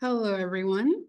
Hello, everyone.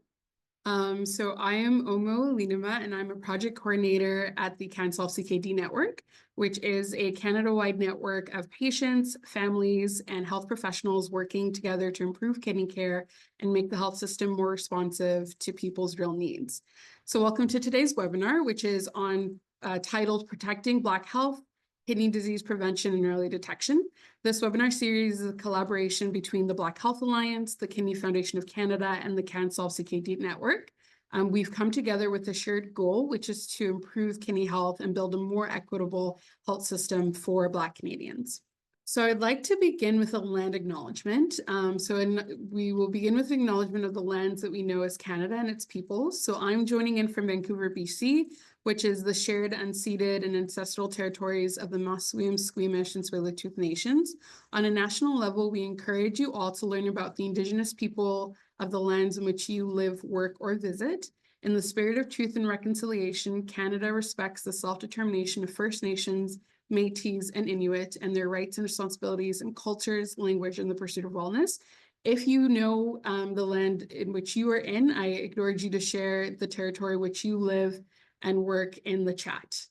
So I am Omo Linema, and I'm a project coordinator at the CanSolve CKD Network, which is a Canada-wide network of patients, families, and health professionals working together to improve kidney care and make the health system more responsive to people's real needs. So welcome to today's webinar, which is on titled Protecting Black Health, Kidney Disease Prevention and Early Detection. This webinar series is a collaboration between the Black Health Alliance, the Kidney Foundation of Canada, and the CanSolve CKD Network. We've come together with a shared goal, which is to improve kidney health and build a more equitable health system for Black Canadians. So I'd like to begin with a land acknowledgement. We will begin with acknowledgement of the lands that we know as Canada and its peoples. So I'm joining in from Vancouver, BC, which is the shared, unceded, and ancestral territories of the Musqueam, Squamish, and Tsleil-Waututh nations. On a national level, we encourage you all to learn about the Indigenous people of the lands in which you live, work, or visit. In the spirit of truth and reconciliation, Canada respects the self-determination of First Nations, Métis, and Inuit, and their rights and responsibilities and cultures, language, and the pursuit of wellness. If you know the land in which you are in, I encourage you to share the territory which you live and work in the chat.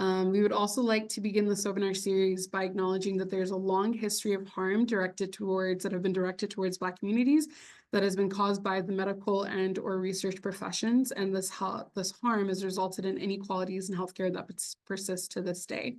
We would also like to begin this webinar series by acknowledging that there's a long history of harm that have been directed towards Black communities that has been caused by the medical and or research professions, and this harm has resulted in inequalities in healthcare that persist to this day.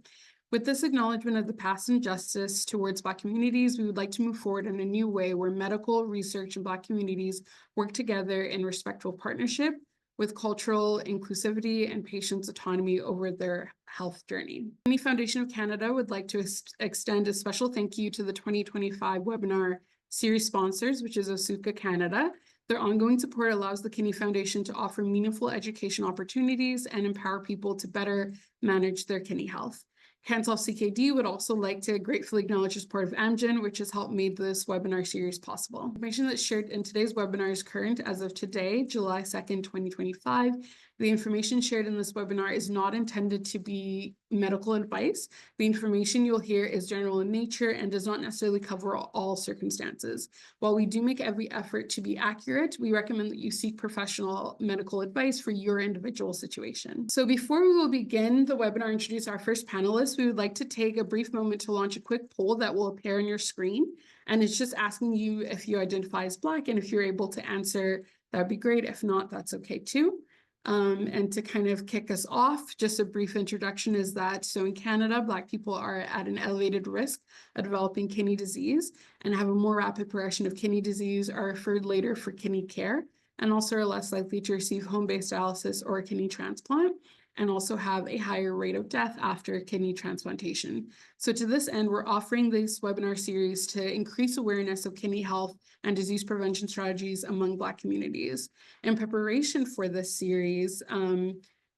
With this acknowledgement of the past injustice towards Black communities, we would like to move forward in a new way where medical, research, and Black communities work together in respectful partnership with cultural inclusivity and patients' autonomy over their health journey. The Kidney Foundation of Canada would like to extend a special thank you to the 2025 webinar series sponsors, which is Otsuka Canada. Their ongoing support allows the Kidney Foundation to offer meaningful education opportunities and empower people to better manage their kidney health. CanSolve CKD would also like to gratefully acknowledge the support of Amgen, which has helped make this webinar series possible. Information that's shared in today's webinar is current as of today, July 2nd, 2025. The information shared in this webinar is not intended to be medical advice. The information you'll hear is general in nature and does not necessarily cover all circumstances. While we do make every effort to be accurate, we recommend that you seek professional medical advice for your individual situation. So before we will begin the webinar and introduce our first panelist, we would like to take a brief moment to launch a quick poll that will appear on your screen. And it's just asking you if you identify as Black, and if you're able to answer, that'd be great. If not, that's okay too. And to kind of kick us off, just a brief introduction is that, so in Canada, Black people are at an elevated risk of developing kidney disease and have a more rapid progression of kidney disease, are referred later for kidney care, and also are less likely to receive home-based dialysis or a kidney transplant, and also have a higher rate of death after kidney transplantation. So to this end, we're offering this webinar series to increase awareness of kidney health and disease prevention strategies among Black communities. In preparation for this series,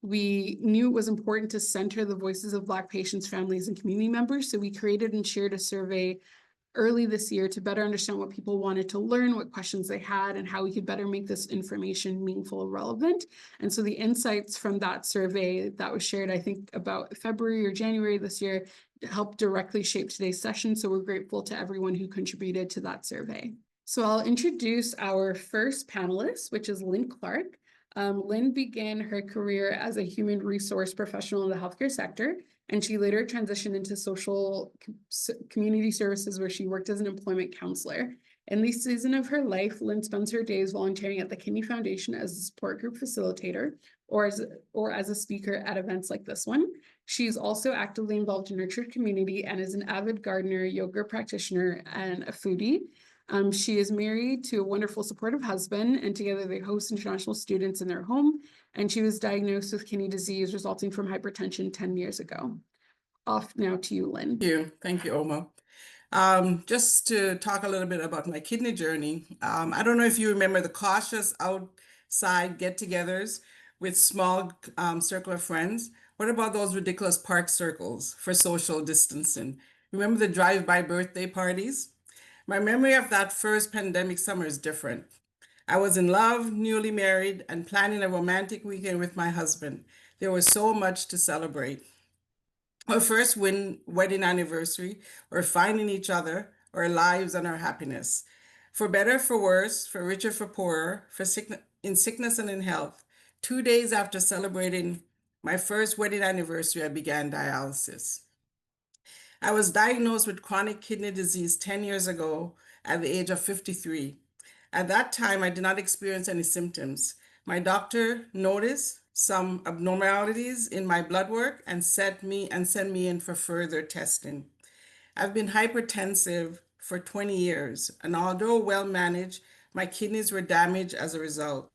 we knew it was important to center the voices of Black patients, families, and community members. So we created and shared a survey early this year to better understand what people wanted to learn, what questions they had, and how we could better make this information meaningful and relevant. And so the insights from that survey that was shared, I think about February or January this year, helped directly shape today's session. So we're grateful to everyone who contributed to that survey. So I'll introduce our first panelist, which is Lynn Clarke. Lynn began her career as a human resource professional in the healthcare sector, and she later transitioned into social community services where she worked as an employment counselor. In this season of her life, Lynn spends her days volunteering at the Kidney Foundation as a support group facilitator or as a speaker at events like this one. She's also actively involved in her church community and is an avid gardener, yoga practitioner, and a foodie. She is married to a wonderful, supportive husband, and together they host international students in their home. And she was diagnosed with kidney disease resulting from hypertension 10 years ago. Off now to you, Lynn. Thank you, Omo. Just to talk a little bit about my kidney journey. I don't know if you remember the cautious outside get-togethers with small circle of friends. What about those ridiculous park circles for social distancing? Remember the drive-by birthday parties? My memory of that first pandemic summer is different. I was in love, newly married, and planning a romantic weekend with my husband. There was so much to celebrate. Our first wedding anniversary, or finding each other, our lives, and our happiness. For better, for worse, for richer, for poorer, in sickness and in health, 2 days after celebrating my first wedding anniversary, I began dialysis. I was diagnosed with chronic kidney disease 10 years ago at the age of 53. At that time, I did not experience any symptoms. My doctor noticed some abnormalities in my blood work and sent me in for further testing. I've been hypertensive for 20 years, and although well managed, my kidneys were damaged as a result.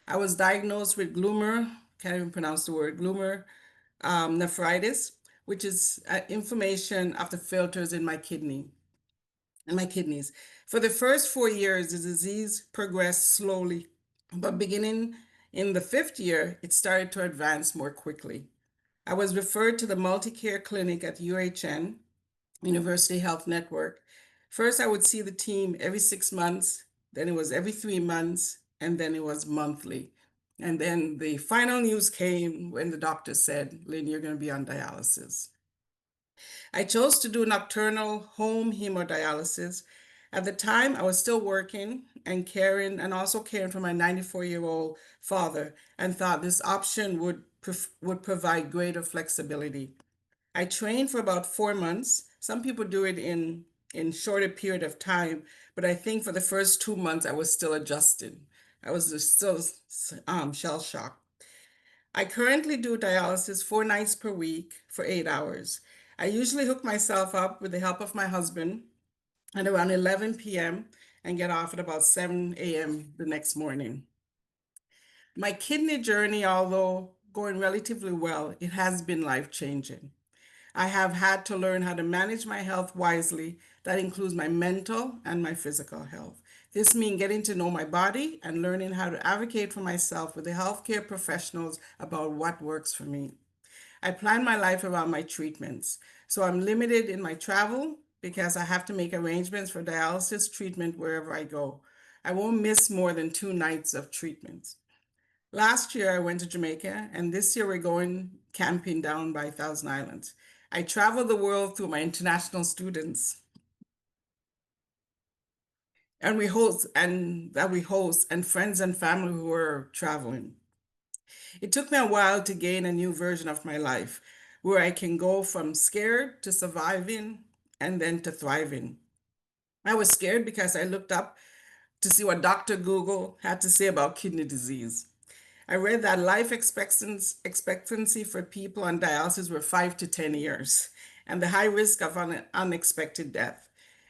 I was diagnosed with can't even pronounce the word, nephritis, which is inflammation of the filters in my kidneys. For the first 4 years, the disease progressed slowly, but beginning in the fifth year, it started to advance more quickly. I was referred to the multi-care clinic at UHN, University Health Network. First, I would see the team every 6 months, then it was every 3 months, and then it was monthly. And then the final news came when the doctor said, Lynn, you're going to be on dialysis. I chose to do nocturnal home hemodialysis. At the time, I was still working and caring, and also caring for my 94-year-old father, and thought this option would provide greater flexibility. I trained for about 4 months. Some people do it in shorter period of time, but I think for the first 2 months I was still adjusted. I was still shell shocked. I currently do dialysis 4 nights per week for 8 hours. I usually hook myself up with the help of my husband at around 11 p.m. and get off at about 7 a.m. the next morning. My kidney journey, although going relatively well, it has been life-changing. I have had to learn how to manage my health wisely. That includes my mental and my physical health. This means getting to know my body and learning how to advocate for myself with the healthcare professionals about what works for me. I plan my life around my treatments, so I'm limited in my travel because I have to make arrangements for dialysis treatment wherever I go. I won't miss more than 2 nights of treatments. Last year I went to Jamaica, and this year we're going camping down by Thousand Islands. I travel the world through my international students, and we host, and friends and family who are traveling. It took me a while to gain a new version of my life, where I can go from scared to surviving and then to thriving. I was scared because I looked up to see what Dr. Google had to say about kidney disease. I read that life expectancy for people on dialysis were 5 to 10 years, and the high risk of unexpected death.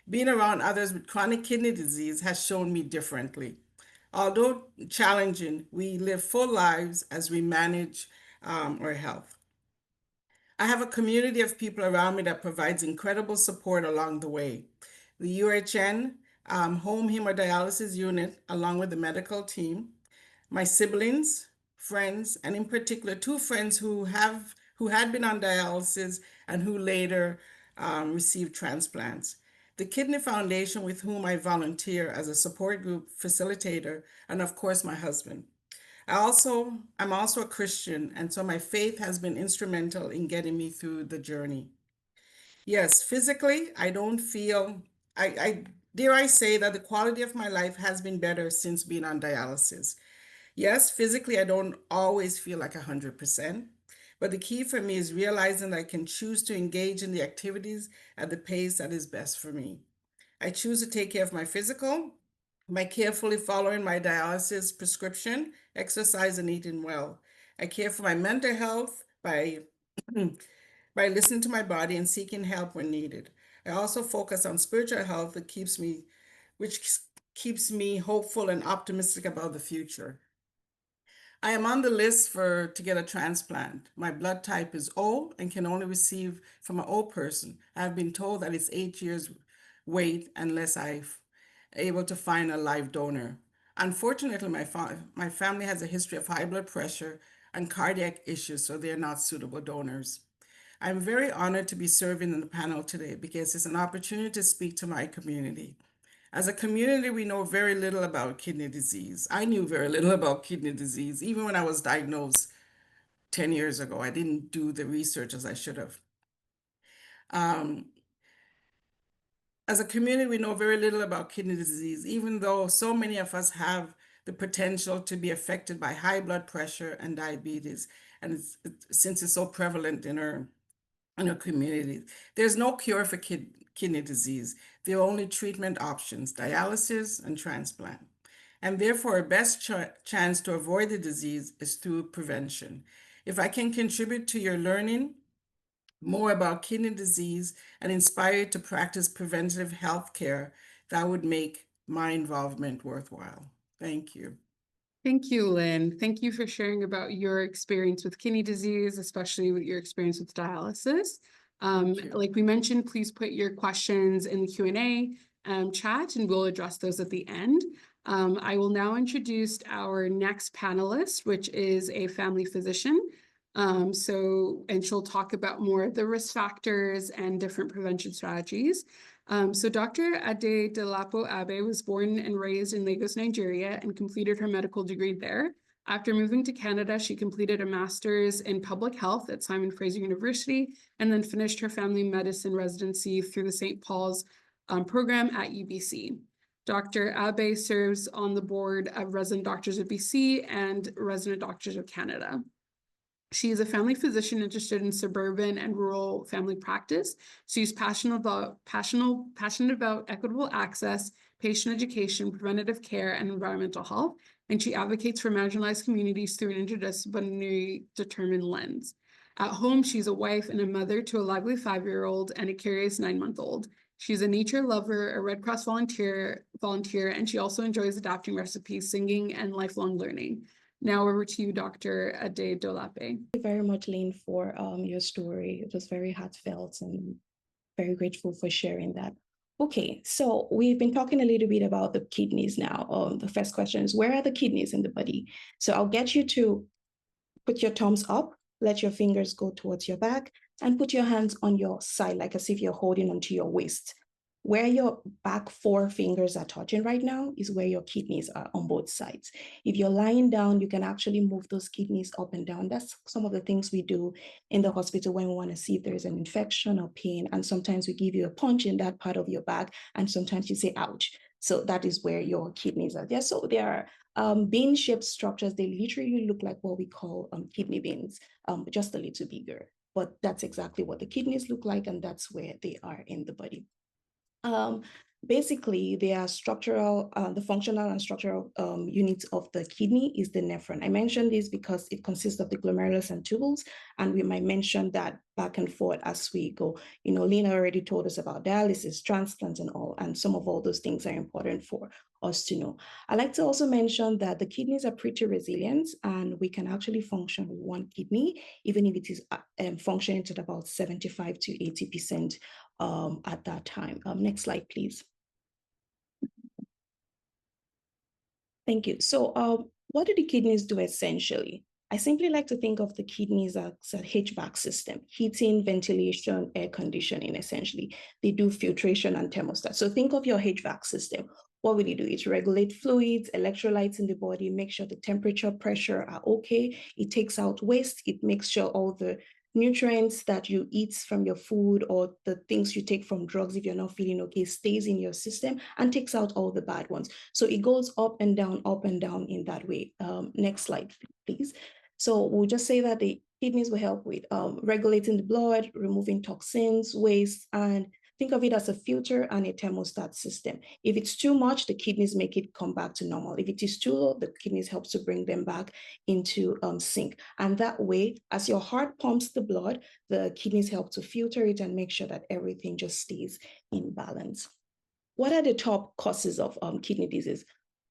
Being around others with chronic kidney disease has shown me differently. Although challenging, we live full lives as we manage our health. I have a community of people around me that provides incredible support along the way. The UHN home hemodialysis unit, along with the medical team, my siblings, friends, and in particular, 2 friends who had been on dialysis and who later received transplants. The Kidney Foundation, with whom I volunteer as a support group facilitator, and of course, my husband. I'm also a Christian, and so my faith has been instrumental in getting me through the journey. Yes, physically, I don't feel, I dare I say that the quality of my life has been better since being on dialysis. Yes, physically, I don't always feel like 100%, but the key for me is realizing that I can choose to engage in the activities at the pace that is best for me. I choose to take care of my physical by carefully following my dialysis prescription, exercise, and eating well. I care for my mental health by by listening to my body and seeking help when needed. I also focus on spiritual health which keeps me hopeful and optimistic about the future. I am on the list to get a transplant. My blood type is O and can only receive from an O person. I have been told that it's 8 years wait unless I'm able to find a live donor. Unfortunately, my family has a history of high blood pressure and cardiac issues, so they're not suitable donors. I'm very honored to be serving in the panel today because it's an opportunity to speak to my community. As a community, we know very little about kidney disease. I knew very little about kidney disease. Even when I was diagnosed 10 years ago, I didn't do the research as I should have. Um, as a community, we know very little about kidney disease, even though so many of us have the potential to be affected by high blood pressure and diabetes. And since it's so prevalent in our communities, there's no cure for kidney disease. The only treatment options, dialysis and transplant. And therefore, our best chance to avoid the disease is through prevention. If I can contribute to your learning more about kidney disease and inspire you to practice preventative health care, that would make my involvement worthwhile. Thank you. Thank you, Lynn. Thank you for sharing about your experience with kidney disease, especially with your experience with dialysis. Like we mentioned, please put your questions in the Q&A chat and we'll address those at the end. I will now introduce our next panelist, which is a family physician. And she'll talk about more of the risk factors and different prevention strategies. So Dr. Adedolapo Abe was born and raised in Lagos, Nigeria, and completed her medical degree there. After moving to Canada, she completed a master's in public health at Simon Fraser University, and then finished her family medicine residency through the St. Paul's program at UBC. Dr. Abe serves on the board of Resident Doctors of BC and Resident Doctors of Canada. She is a family physician interested in suburban and rural family practice. She's passionate about equitable access, patient education, preventative care, and environmental health. And she advocates for marginalized communities through an interdisciplinary determined lens. At home, she's a wife and a mother to a lively 5-year-old and a curious 9-month-old. She's a nature lover, a Red Cross volunteer, and she also enjoys adapting recipes, singing, and lifelong learning. Now over to you, Dr. Adedolapo. Thank you very much, Lynn, for your story. It was very heartfelt and very grateful for sharing that. Okay, so we've been talking a little bit about the kidneys now. The first question is, where are the kidneys in the body? So I'll get you to put your thumbs up, let your fingers go towards your back, and put your hands on your side, like as if you're holding onto your waist. Where your back 4 fingers are touching right now is where your kidneys are on both sides. If you're lying down, you can actually move those kidneys up and down. That's some of the things we do in the hospital when we want to see if there is an infection or pain. And sometimes we give you a punch in that part of your back, and sometimes you say, ouch. So that is where your kidneys are there. So there are bean-shaped structures. They literally look like what we call kidney beans, just a little bigger. But that's exactly what the kidneys look like, and that's where they are in the body. Basically, they are structural, the functional and structural units of the kidney is the nephron. I mentioned this because it consists of the glomerulus and tubules, and we might mention that back and forth as we go. You know, Lynn already told us about dialysis, transplants, and all, and some of all those things are important for us to know. I like to also mention that the kidneys are pretty resilient, and we can actually function with one kidney, even if it is functioning to about 75 to 80% at that time. Next slide, please. Thank you. So what do the kidneys do essentially? I simply like to think of the kidneys as a HVAC system, heating, ventilation, air conditioning, essentially. They do filtration and thermostat. So think of your HVAC system. What will it do? It regulates fluids, electrolytes in the body, make sure the temperature, pressure are okay. It takes out waste. It makes sure all the nutrients that you eat from your food or the things you take from drugs if you're not feeling okay stays in your system and takes out all the bad ones. So it goes up and down in that way. Next slide, please. So we'll just say that the kidneys will help with regulating the blood, removing toxins, waste, and think of it as a filter and a thermostat system. If it's too much, the kidneys make it come back to normal. If it is too low, the kidneys help to bring them back into sync. And that way, as your heart pumps the blood, the kidneys help to filter it and make sure that everything just stays in balance. What are the top causes of kidney disease?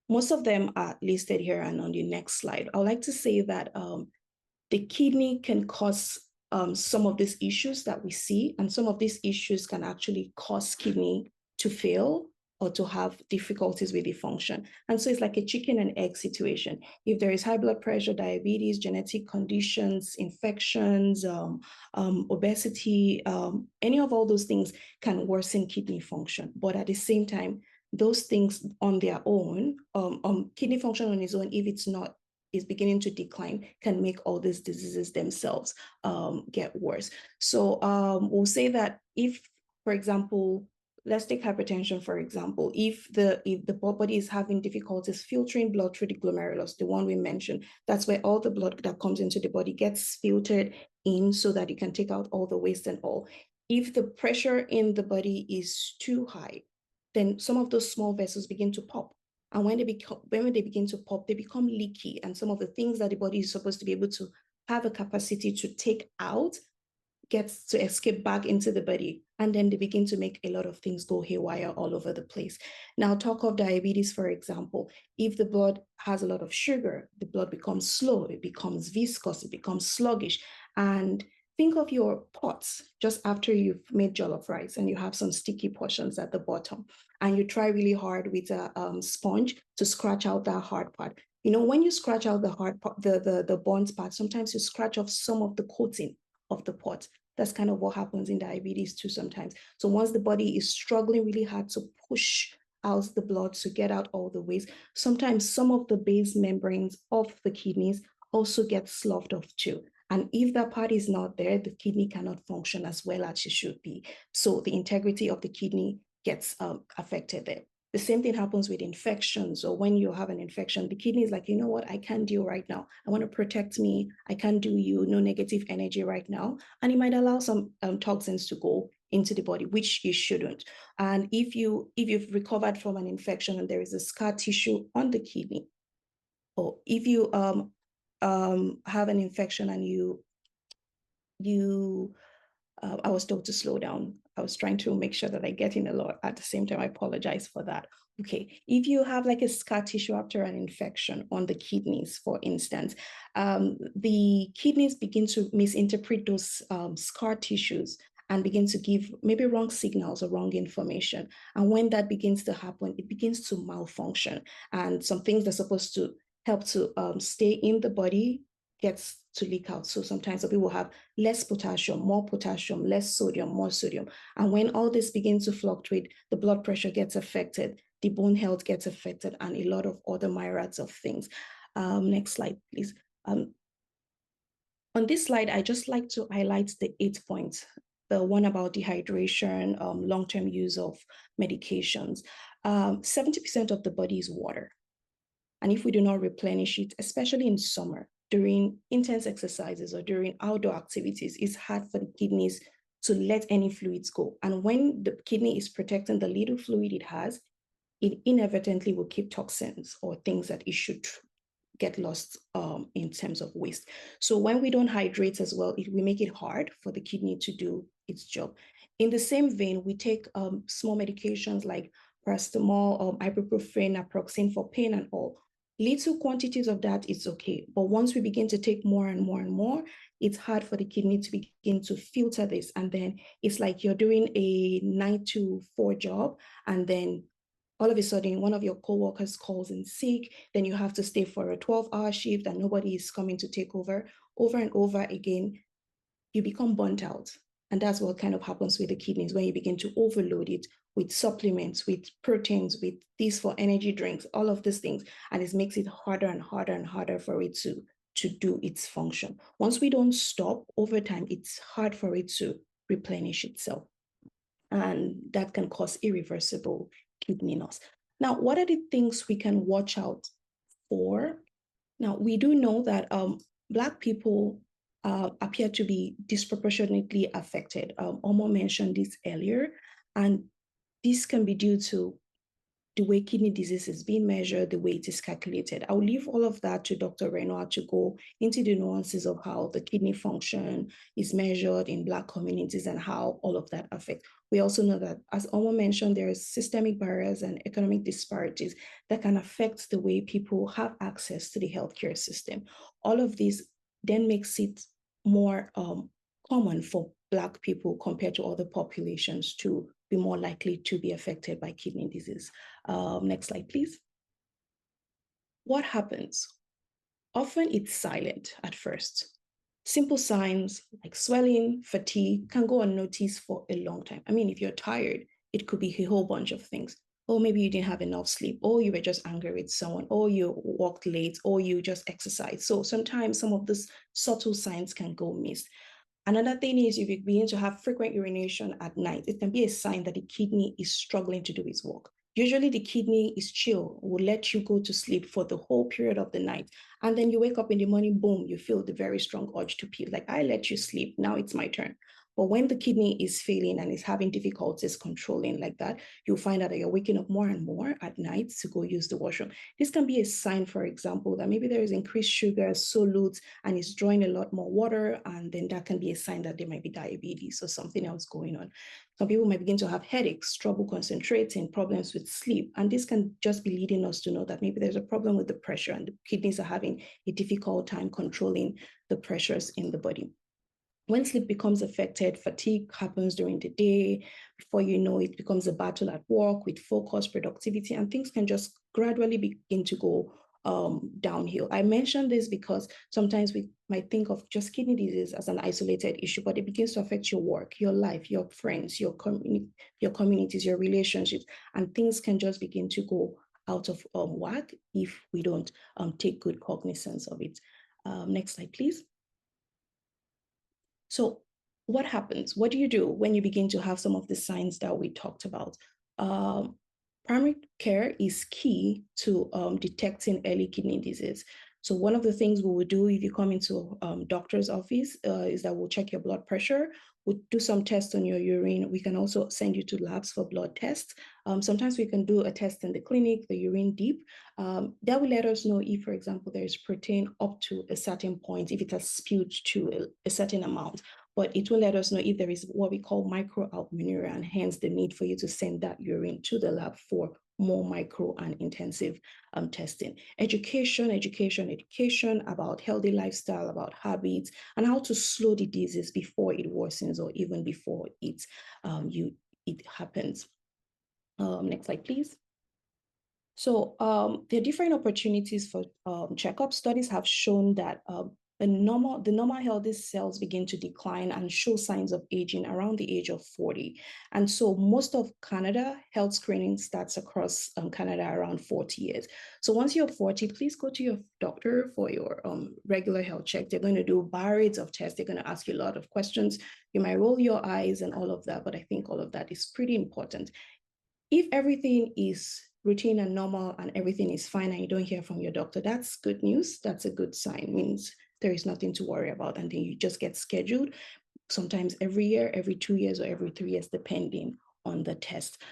Most of them are listed here and on the next slide. I would like to say that the kidney can cause some of these issues that we see, and some of these issues can actually cause kidney to fail or to have difficulties with the function. And so it's like a chicken and egg situation. If there is high blood pressure, diabetes, genetic conditions, infections, obesity, any of all those things can worsen kidney function. But at the same time, those things on their own, kidney function on its own, if it's not is beginning to decline, can make all these diseases themselves get worse. So we'll say that if, for example, let's take hypertension, for example. If the body is having difficulties filtering blood through the glomerulus, the one we mentioned, that's where all the blood that comes into the body gets filtered in so that you can take out all the waste and all. If the pressure in the body is too high, then some of those small vessels begin to pop. And when they begin to pop, they become leaky. And some of the things that the body is supposed to be able to have a capacity to take out gets to escape back into the body. And then they begin to make a lot of things go haywire all over the place. Now, talk of diabetes, for example. If the blood has a lot of sugar, the blood becomes slow, it becomes viscous, it becomes sluggish. And think of your pots just after you've made jollof rice and you have some sticky portions at the bottom. And you try really hard with a sponge to scratch out that hard part. You know, when you scratch out the hard part, the burnt part, sometimes you scratch off some of the coating of the pot. That's kind of what happens in diabetes too sometimes. So once the body is struggling really hard to push out the blood to get out all the waste, sometimes some of the base membranes of the kidneys also get sloughed off too. And if that part is not there, the kidney cannot function as well as it should be. So the integrity of the kidney gets affected there. The same thing happens with infections, or when you have an infection, the kidney is like, you know what, I can't deal right now. I want to protect me. I can't do you, no negative energy right now. And it might allow some toxins to go into the body, which you shouldn't. And if you've recovered from an infection and there is a scar tissue on the kidney, or if you have an infection and I was told to slow down. I was trying to make sure that I get in a lot. At the same time, I apologize for that. Okay, if you have like a scar tissue after an infection on the kidneys, for instance, the kidneys begin to misinterpret those scar tissues and begin to give maybe wrong signals or wrong information. And when that begins to happen, it begins to malfunction. And some things that are supposed to help to stay in the body gets to leak out. So sometimes some people have less potassium, less sodium, more sodium. And when all this begins to fluctuate, the blood pressure gets affected, the bone health gets affected, and a lot of other myriads of things. Next slide, please. On this slide, I just like to highlight the 8 points. The one about dehydration, long-term use of medications. 70% of the body is water. And if we do not replenish it, especially in summer, during intense exercises or during outdoor activities, it's hard for the kidneys to let any fluids go. And when the kidney is protecting the little fluid it has, it inadvertently will keep toxins or things that it should get lost in terms of waste. So when we don't hydrate as well, we make it hard for the kidney to do its job. In the same vein, we take small medications like paracetamol, ibuprofen, naproxen for pain and all. Little quantities of that is okay. But once we begin to take more and more and more, it's hard for the kidney to begin to filter this. And then it's like you're doing a 9 to 4 job, and then all of a sudden, one of your coworkers calls in sick, then you have to stay for a 12-hour shift and nobody is coming to take over and over again. You become burnt out. And that's what kind of happens with the kidneys when you begin to overload it with supplements, with proteins, with these for energy drinks, all of these things. And it makes it harder and harder and harder for it to do its function. Once we don't stop over time, it's hard for it to replenish itself. And that can cause irreversible kidney loss. Now, what are the things we can watch out for? Now, we do know that Black people appear to be disproportionately affected. Omo mentioned this earlier, and this can be due to the way kidney disease is being measured, the way it is calculated. I'll leave all of that to Dr. Renoir to go into the nuances of how the kidney function is measured in Black communities and how all of that affects. We also know that, as Omo mentioned, there is systemic barriers and economic disparities that can affect the way people have access to the healthcare system. All of this then makes it more common for Black people compared to other populations to be more likely to be affected by kidney disease. Next slide, please. What happens? Often it's silent at first. Simple signs like swelling, fatigue can go unnoticed for a long time. I mean, if you're tired, it could be a whole bunch of things. Or maybe you didn't have enough sleep, or you were just angry with someone, or you walked late, or you just exercised. So sometimes some of these subtle signs can go missed. Another thing is if you begin to have frequent urination at night, it can be a sign that the kidney is struggling to do its work. Usually the kidney is chill, will let you go to sleep for the whole period of the night. And then you wake up in the morning, boom, you feel the very strong urge to pee. Like, I let you sleep, now it's my turn. But when the kidney is failing and is having difficulties controlling like that, you'll find out that you're waking up more and more at night to go use the washroom. This can be a sign, for example, that maybe there is increased sugar, solutes, and it's drawing a lot more water. And then that can be a sign that there might be diabetes or something else going on. Some people might begin to have headaches, trouble concentrating, problems with sleep. And this can just be leading us to know that maybe there's a problem with the pressure and the kidneys are having a difficult time controlling the pressures in the body. When sleep becomes affected, fatigue happens during the day. Before you know it, becomes a battle at work with focus, productivity, and things can just gradually begin to go downhill. I mentioned this because sometimes we might think of just kidney disease as an isolated issue, but it begins to affect your work, your life, your friends, your communities, your relationships, and things can just begin to go out of whack if we don't take good cognizance of it. Next slide, please. So what happens? What do you do when you begin to have some of the signs that we talked about? Primary care is key to detecting early kidney disease. So one of the things we will do if you come into a doctor's office is that we'll check your blood pressure. We'll do some tests on your urine. We can also send you to labs for blood tests. Sometimes we can do a test in the clinic, the urine deep. That will let us know if, for example, there is protein up to a certain point, if it has spewed to a certain amount. But it will let us know if there is what we call microalbuminuria, and hence the need for you to send that urine to the lab for more micro and intensive testing. Education about healthy lifestyle, about habits, and how to slow the disease before it worsens or even before it happens. Next slide, please. So there are different opportunities for checkup. Studies have shown that the normal healthy cells begin to decline and show signs of aging around the age of 40. And so most of Canada, health screening starts across Canada around 40 years. So once you're 40, please go to your doctor for your regular health check. They're going to do myriads of tests. They're going to ask you a lot of questions. You might roll your eyes and all of that, but I think all of that is pretty important. If everything is routine and normal and everything is fine and you don't hear from your doctor, that's good news. That's a good sign. It means there is nothing to worry about, and then you just get scheduled, sometimes every year, every 2 years, or every 3 years, depending on the test.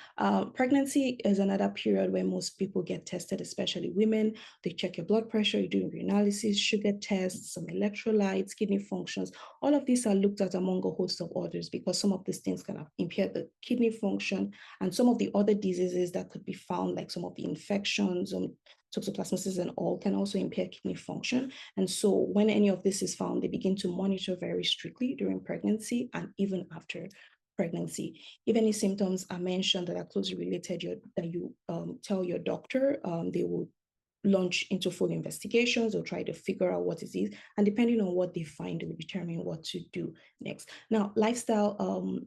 Pregnancy is another period where most people get tested, especially women. They check your blood pressure, you do urinalysis, sugar tests, some electrolytes, kidney functions. All of these are looked at among a host of others because some of these things can impair the kidney function, and some of the other diseases that could be found, like some of the infections, toxoplasmosis and all, can also impair kidney function. And so when any of this is found, they begin to monitor very strictly during pregnancy and even after pregnancy. If any symptoms are mentioned that are closely related, that you tell your doctor, they will launch into full investigations or try to figure out what it is. And depending on what they find, they will determine what to do next. Now, lifestyle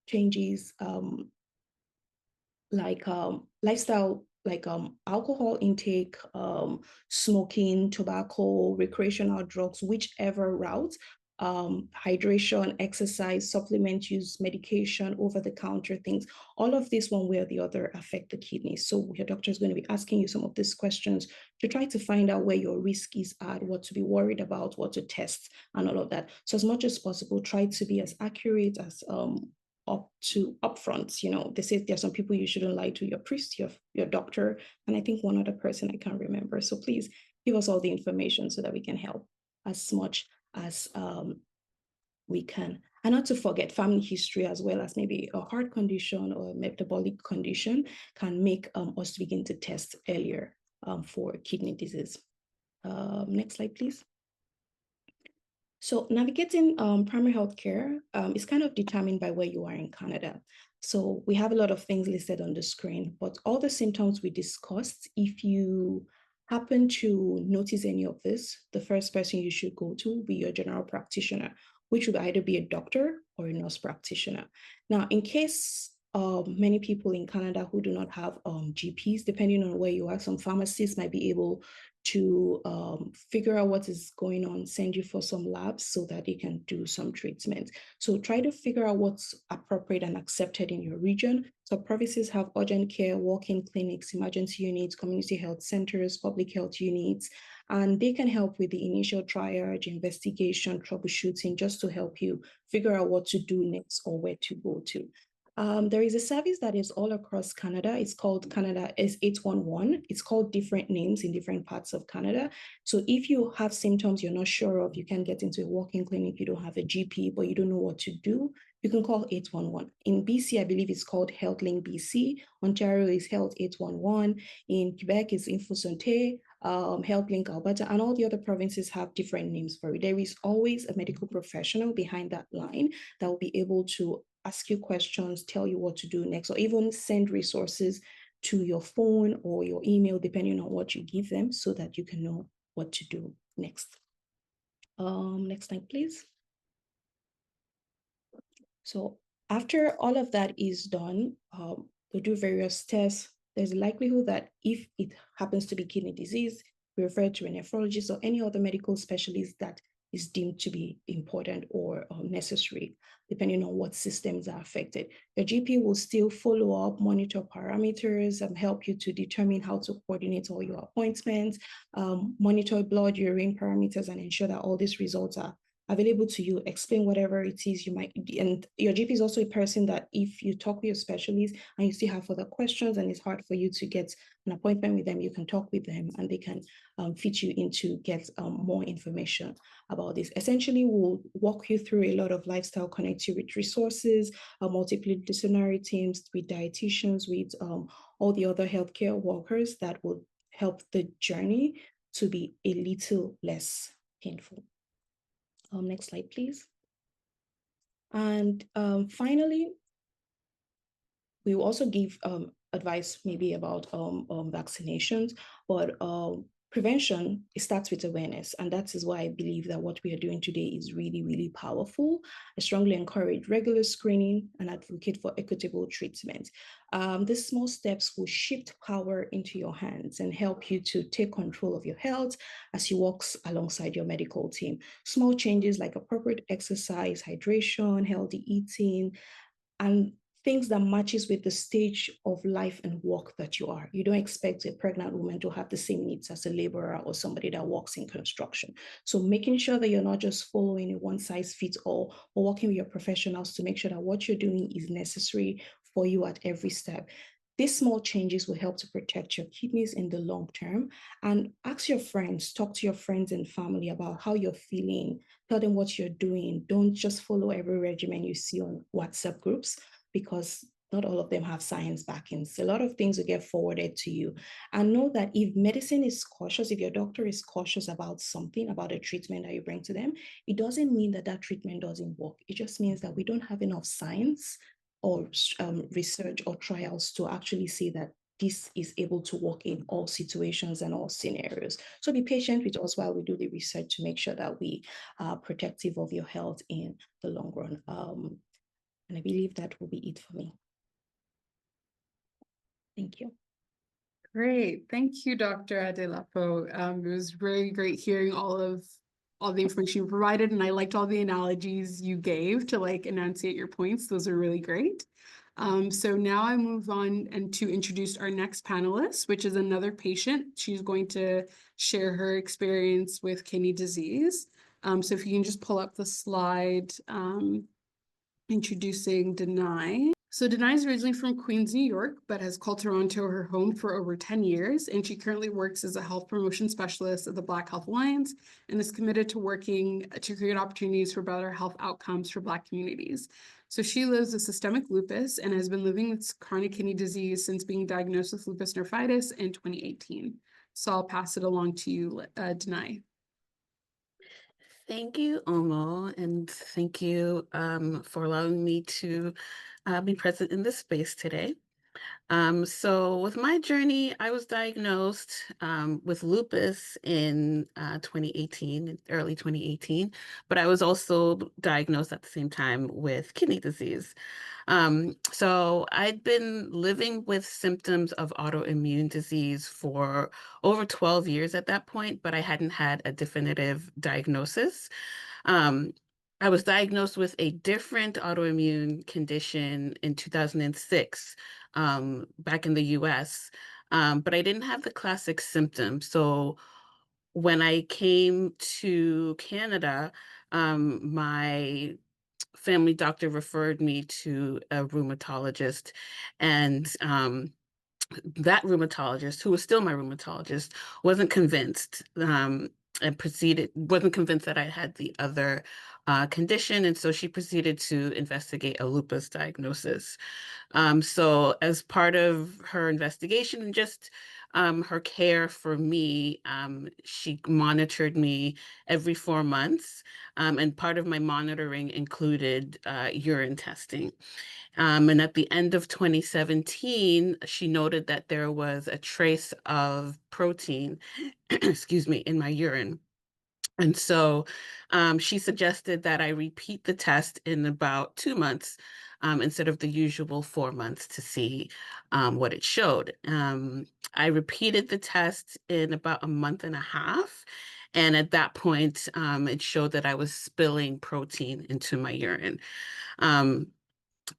changes, like alcohol intake, smoking, tobacco, recreational drugs, whichever route, hydration, exercise, supplement use, medication, over-the-counter things, all of this one way or the other affect the kidneys. So your doctor is going to be asking you some of these questions to try to find out where your risk is at, what to be worried about, what to test, and all of that. So as much as possible, try to be as accurate as upfront. You know, they say there are some people you shouldn't lie to: your priest, your doctor, and I think one other person I can't remember. So please give us all the information so that we can help as much as we can. And not to forget, family history, as well as maybe a heart condition or a metabolic condition, can make us begin to test earlier for kidney disease. Next slide, please. So navigating primary health care is kind of determined by where you are in Canada. So we have a lot of things listed on the screen, but all the symptoms we discussed, if you happen to notice any of this, the first person you should go to will be your general practitioner, which would either be a doctor or a nurse practitioner. Now, in case many people in Canada who do not have GPs, depending on where you are. Some pharmacists might be able to figure out what is going on, send you for some labs so that they can do some treatment. So try to figure out what's appropriate and accepted in your region. So provinces have urgent care, walk-in clinics, emergency units, community health centers, public health units, and they can help with the initial triage, investigation, troubleshooting, just to help you figure out what to do next or where to go to. There is a service that is all across Canada. It's called Canada S811. It's called different names in different parts of Canada. So if you have symptoms you're not sure of, you can get into a walk-in clinic, you don't have a GP, but you don't know what to do, you can call 811. In BC, I believe it's called HealthLink BC. Ontario is Health 811. In Quebec, it's InfoSanté, HealthLink Alberta, and all the other provinces have different names for it. There is always a medical professional behind that line that will be able to ask you questions, tell you what to do next, or even send resources to your phone or your email, depending on what you give them, so that you can know what to do next. Next slide, please. So after all of that is done, they do various tests. There's a likelihood that if it happens to be kidney disease, we refer to a nephrologist or any other medical specialist that is deemed to be important or necessary, depending on what systems are affected. Your GP will still follow up, monitor parameters, and help you to determine how to coordinate all your appointments, monitor blood, urine parameters, and ensure that all these results are available to you, explain whatever it is you might, and your GP is also a person that if you talk with your specialist and you still have further questions and it's hard for you to get an appointment with them, you can talk with them and they can fit you in to get more information about this. Essentially, we'll walk you through a lot of lifestyle connectivity resources, multidisciplinary teams with dietitians, with all the other healthcare workers that will help the journey to be a little less painful. Next slide, please. And finally, we will also give advice maybe about vaccinations, but prevention, it starts with awareness. And that is why I believe that what we are doing today is really, really powerful. I strongly encourage regular screening and advocate for equitable treatment. These small steps will shift power into your hands and help you to take control of your health as you walk alongside your medical team. Small changes like appropriate exercise, hydration, healthy eating, and things that matches with the stage of life and work that you are. You don't expect a pregnant woman to have the same needs as a laborer or somebody that works in construction. So making sure that you're not just following a one-size-fits-all or working with your professionals to make sure that what you're doing is necessary for you at every step. These small changes will help to protect your kidneys in the long term. And ask your friends, talk to your friends and family about how you're feeling. Tell them what you're doing. Don't just follow every regimen you see on WhatsApp groups, because not all of them have science backings. A lot of things will get forwarded to you. And know that if medicine is cautious, if your doctor is cautious about something, about a treatment that you bring to them, it doesn't mean that that treatment doesn't work. It just means that we don't have enough science or research or trials to actually say that this is able to work in all situations and all scenarios. So be patient with us while we do the research to make sure that we are protective of your health in the long run. And I believe that will be it for me. Thank you. Great. Thank you, Dr. Adedolapo. It was really great hearing all the information you provided, and I liked all the analogies you gave to like enunciate your points. Those are really great. So now I move on and to introduce our next panelist, which is another patient. She's going to share her experience with kidney disease. So if you can just pull up the slide, introducing Danayi. So Danayi is originally from Queens, New York, but has called Toronto her home for over 10 years. And she currently works as a health promotion specialist at the Black Health Alliance and is committed to working to create opportunities for better health outcomes for Black communities. So she lives with systemic lupus and has been living with chronic kidney disease since being diagnosed with lupus nephritis in 2018. So I'll pass it along to you, Danayi. Thank you, Omo, and thank you for allowing me to be present in this space today. So with my journey, I was diagnosed with lupus in 2018, early 2018, but I was also diagnosed at the same time with kidney disease. So I'd been living with symptoms of autoimmune disease for over 12 years at that point, but I hadn't had a definitive diagnosis. Um, I was diagnosed with a different autoimmune condition in 2006, back in the US, but I didn't have the classic symptoms. So when I came to Canada, my family doctor referred me to a rheumatologist, and that rheumatologist, who was still my rheumatologist, wasn't convinced, and wasn't convinced that I had the other condition. And so she proceeded to investigate a lupus diagnosis. So as part of her investigation and just her care for me, she monitored me every 4 months. And part of my monitoring included urine testing. And at the end of 2017, she noted that there was a trace of protein, excuse me, in my urine. And so she suggested that I repeat the test in about 2 months, instead of the usual 4 months, to see what it showed. I repeated the test in about a month and a half. And at that point, it showed that I was spilling protein into my urine. Um,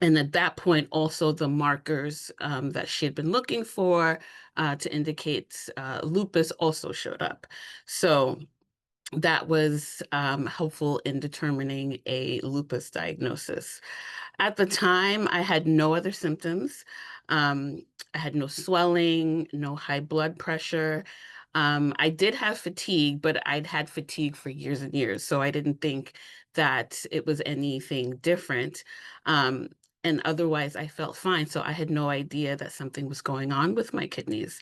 and at that point, also the markers that she had been looking for to indicate lupus also showed up. So that was helpful in determining a lupus diagnosis. At the time, I had no other symptoms. I had no swelling, no high blood pressure. I did have fatigue, but I'd had fatigue for years and years, so I didn't think that it was anything different. Um, and otherwise, I felt fine, so I had no idea that something was going on with my kidneys.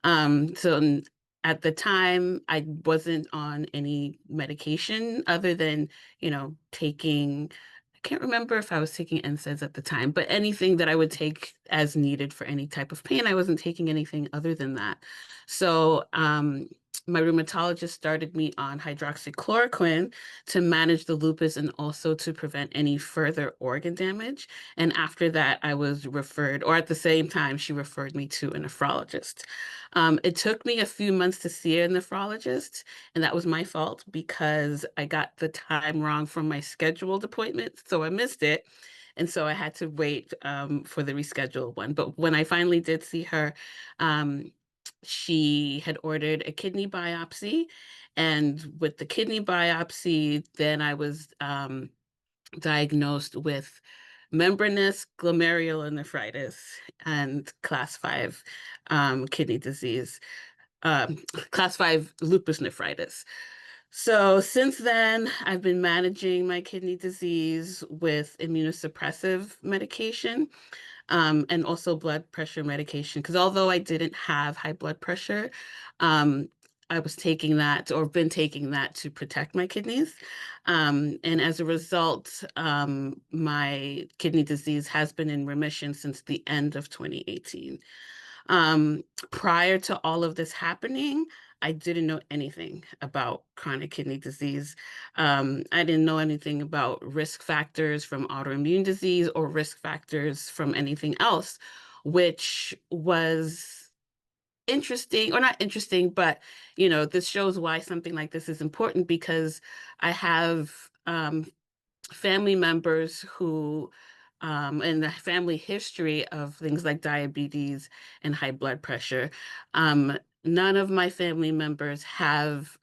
So at the time, I wasn't on any medication other than, taking, I can't remember if I was taking NSAIDs at the time, but anything that I would take as needed for any type of pain, I wasn't taking anything other than that. So my rheumatologist started me on hydroxychloroquine to manage the lupus and also to prevent any further organ damage. And after that, I was referred, or at the same time, she referred me to a nephrologist. It took me a few months to see a nephrologist, and that was my fault because I got the time wrong from my scheduled appointment, so I missed it. And so I had to wait for the rescheduled one. But when I finally did see her, um, she had ordered a kidney biopsy. And with the kidney biopsy, then I was diagnosed with membranous glomerulonephritis and class 5 kidney disease, um, class 5 lupus nephritis. So since then, I've been managing my kidney disease with immunosuppressive medication, and also blood pressure medication. Because although I didn't have high blood pressure, I was taking that, or been taking that, to protect my kidneys. And as a result, my kidney disease has been in remission since the end of 2018. Um, Prior to all of this happening, I didn't know anything about chronic kidney disease. I didn't know anything about risk factors from autoimmune disease or risk factors from anything else, which was interesting, or not interesting, but this shows why something like this is important, because I have family members who, and the family history of things like diabetes and high blood pressure. None of my family members have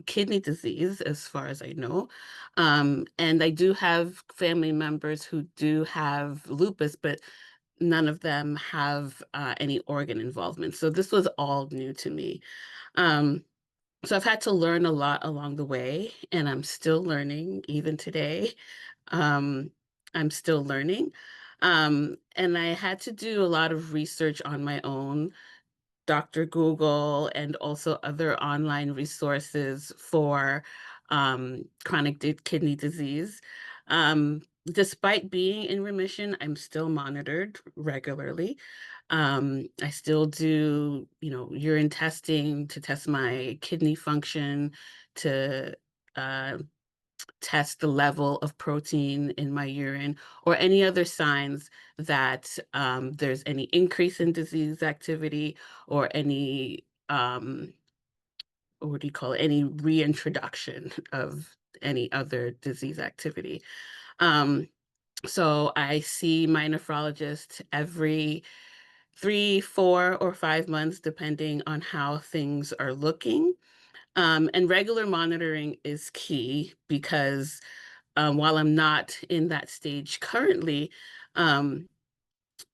kidney disease, as far as I know. And I do have family members who do have lupus, but none of them have any organ involvement. So this was all new to me. Um, so I've had to learn a lot along the way, and I'm still learning even today. Um, I'm still learning. And I had to do a lot of research on my own, Dr. Google, and also other online resources for chronic kidney disease. Despite being in remission, I'm still monitored regularly. I still do, urine testing to test my kidney function, to test the level of protein in my urine, or any other signs that there's any increase in disease activity, or any, what do you call it, any reintroduction of any other disease activity. So I see my nephrologist every 3, 4, or 5 months, depending on how things are looking. And regular monitoring is key because while I'm not in that stage currently,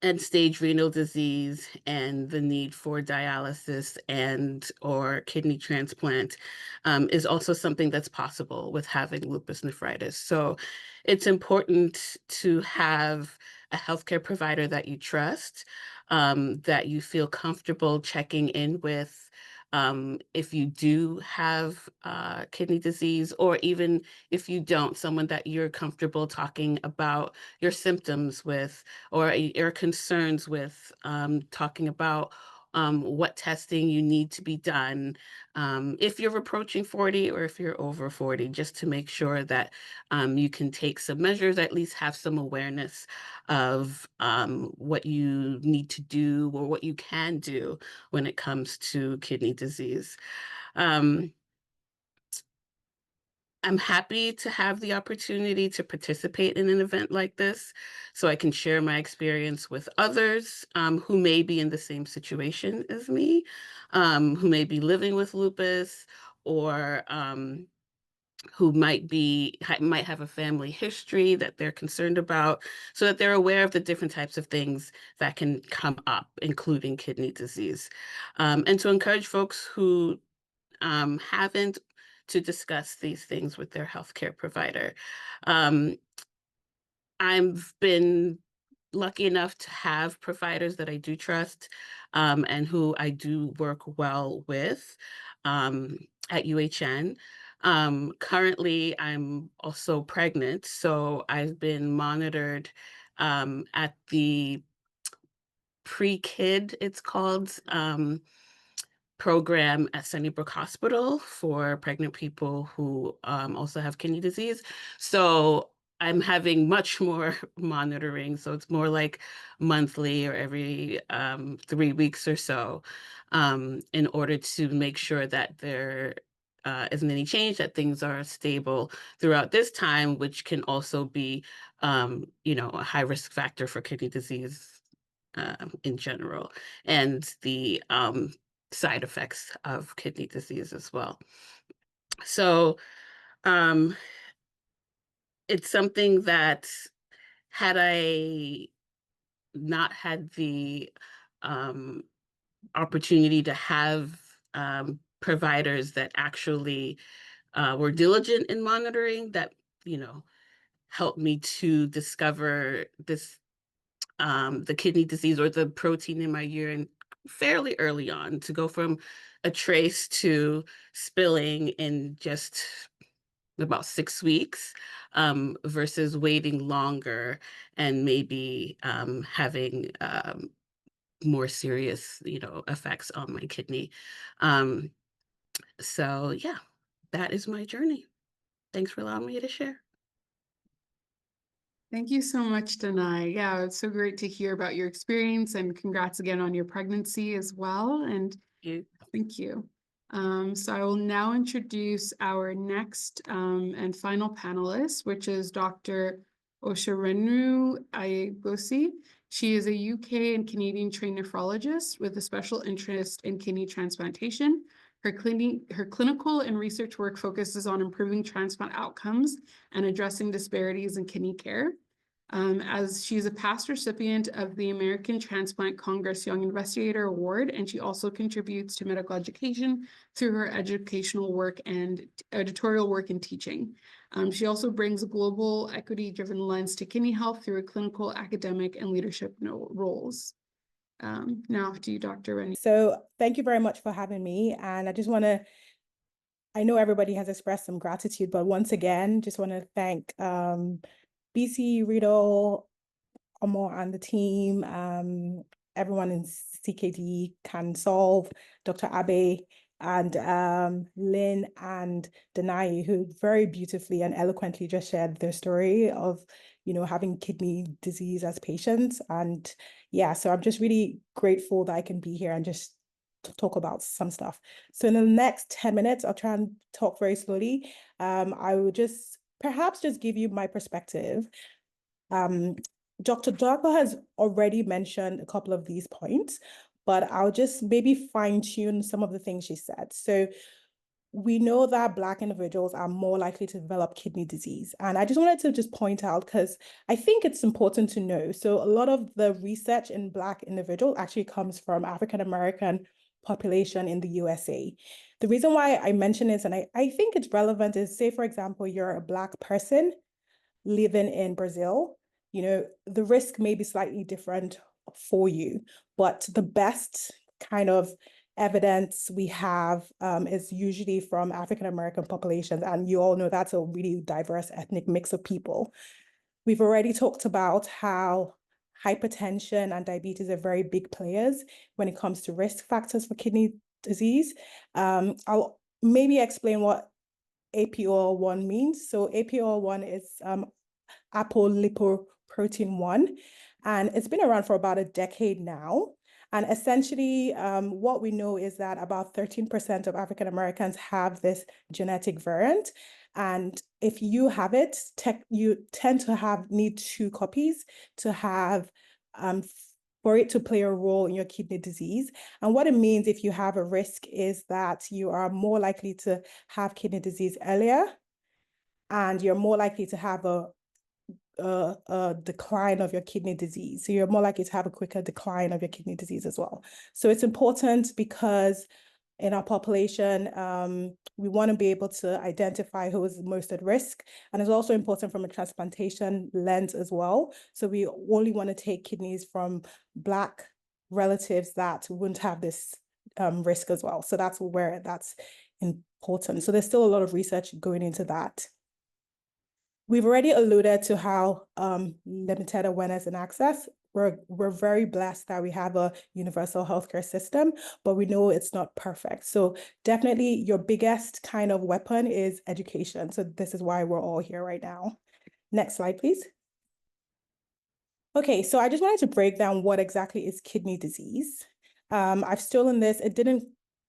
end-stage renal disease and the need for dialysis and or kidney transplant is also something that's possible with having lupus nephritis. So it's important to have a healthcare provider that you trust, that you feel comfortable checking in with if you do have kidney disease, or even if you don't, someone that you're comfortable talking about your symptoms with, or your concerns with, talking about what testing you need to be done if you're approaching 40 or if you're over 40, just to make sure that you can take some measures, at least have some awareness of what you need to do or what you can do when it comes to kidney disease. I'm happy to have the opportunity to participate in an event like this so I can share my experience with others who may be in the same situation as me, who may be living with lupus, or who might have a family history that they're concerned about, so that they're aware of the different types of things that can come up, including kidney disease. And to encourage folks who haven't, to discuss these things with their healthcare provider. I've been lucky enough to have providers that I do trust and who I do work well with at UHN. Currently, I'm also pregnant, so I've been monitored at the pre-kid, it's called, program at Sunnybrook Hospital for pregnant people who also have kidney disease. So I'm having much more monitoring. So it's more like monthly or every 3 weeks or so, in order to make sure that there isn't any change, that things are stable throughout this time, which can also be, a high risk factor for kidney disease in general, and the side effects of kidney disease as well. So it's something that, had I not had the opportunity to have providers that actually were diligent in monitoring, that, helped me to discover this, the kidney disease or the protein in my urine fairly early on, to go from a trace to spilling in just about 6 weeks, versus waiting longer and maybe having more serious, effects on my kidney. So yeah, that is my journey. Thanks for allowing me to share. Thank you so much, Danayi. Yeah, it's so great to hear about your experience, and congrats again on your pregnancy as well. And thank you. So I will now introduce our next and final panelist, which is Dr. Oshorenua Aiyegbusi. She is a UK and Canadian trained nephrologist with a special interest in kidney transplantation. Her clinical and research work focuses on improving transplant outcomes and addressing disparities in kidney care. As she's a past recipient of the American Transplant Congress Young Investigator Award, and she also contributes to medical education through her educational work and editorial work and teaching. She also brings a global equity-driven lens to kidney health through clinical, academic, and leadership roles. Now to you, Dr. Rennie. So thank you very much for having me. And I just want to, I know everybody has expressed some gratitude, but once again, just want to thank BC, Riddle, Omo, and the team. everyone in CKD can solve, Dr. Abe and Lynn and Danayi, who very beautifully and eloquently just shared their story of, having kidney disease as patients. And yeah, so I'm just really grateful that I can be here and just talk about some stuff. So in the next 10 minutes, I'll try and talk very slowly. I will perhaps just give you my perspective. Dr. Darko has already mentioned a couple of these points, but I'll just maybe fine tune some of the things she said. So we know that Black individuals are more likely to develop kidney disease. And I just wanted to just point out, because I think it's important to know. So a lot of the research in Black individuals actually comes from African-American population in the USA. The reason why I mention this, and I think it's relevant, is, say, for example, you're a Black person living in Brazil, the risk may be slightly different for you, but the best kind of evidence we have is usually from African-American populations. And you all know that's a really diverse ethnic mix of people. We've already talked about how hypertension and diabetes are very big players when it comes to risk factors for kidney disease. I'll maybe explain what APOL1 means. So APOL1 is apolipoprotein 1, and it's been around for about a decade now. And essentially, what we know is that about 13% of African Americans have this genetic variant. And if you have it, you tend to need 2 copies to have for it to play a role in your kidney disease. And what it means if you have a risk is that you are more likely to have kidney disease earlier, and you're more likely to have a decline of your kidney disease. So you're more likely to have a quicker decline of your kidney disease as well. So it's important because in our population, we want to be able to identify who is most at risk. And it's also important from a transplantation lens as well. So we only want to take kidneys from Black relatives that wouldn't have this risk as well. So that's where that's important. So there's still a lot of research going into that. We've already alluded to how limited awareness and access. We're very blessed that we have a universal healthcare system, but we know it's not perfect. So definitely your biggest kind of weapon is education. So this is why we're all here right now. Next slide, please. Okay, so I just wanted to break down what exactly is kidney disease. I've stolen this. It didn't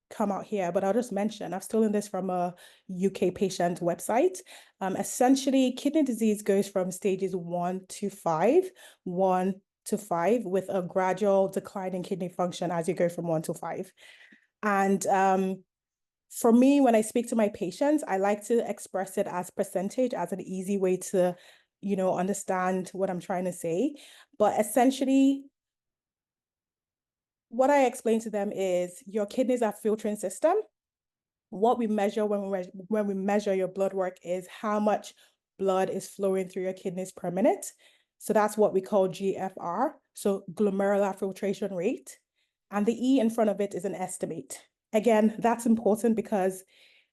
come out here, but I'll just mention, I've stolen this from a UK patient website. Essentially, kidney disease goes from stages 1 to 5, with a gradual decline in kidney function as you go from 1 to 5. And for me, when I speak to my patients, I like to express it as percentage, as an easy way to, understand what I'm trying to say. But essentially, what I explain to them is your kidneys are filtering system. What we measure when we measure your blood work is how much blood is flowing through your kidneys per minute. So that's what we call GFR, so glomerular filtration rate. And the E in front of it is an estimate. Again, that's important because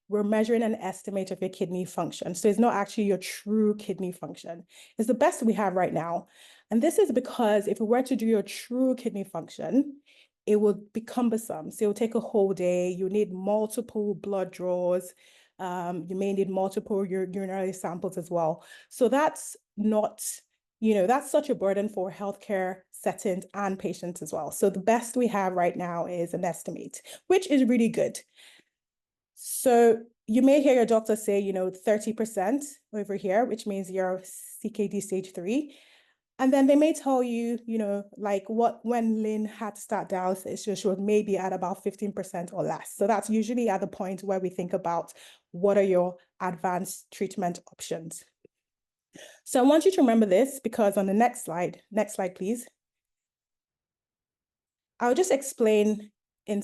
we're measuring an estimate of your kidney function. So it's not actually your true kidney function. It's the best we have right now. And this is because if we were to do your true kidney function, it will be cumbersome. So it'll take a whole day. You need multiple blood draws. You may need multiple urinary samples as well. So that's not, that's such a burden for healthcare settings and patients as well. So the best we have right now is an estimate, which is really good. So you may hear your doctor say, 30% over here, which means you're CKD stage 3. And then they may tell you, like when Lynn had to start dialysis, she was maybe at about 15% or less. So that's usually at the point where we think about what are your advanced treatment options. So I want you to remember this because on the next slide, please, I'll just explain in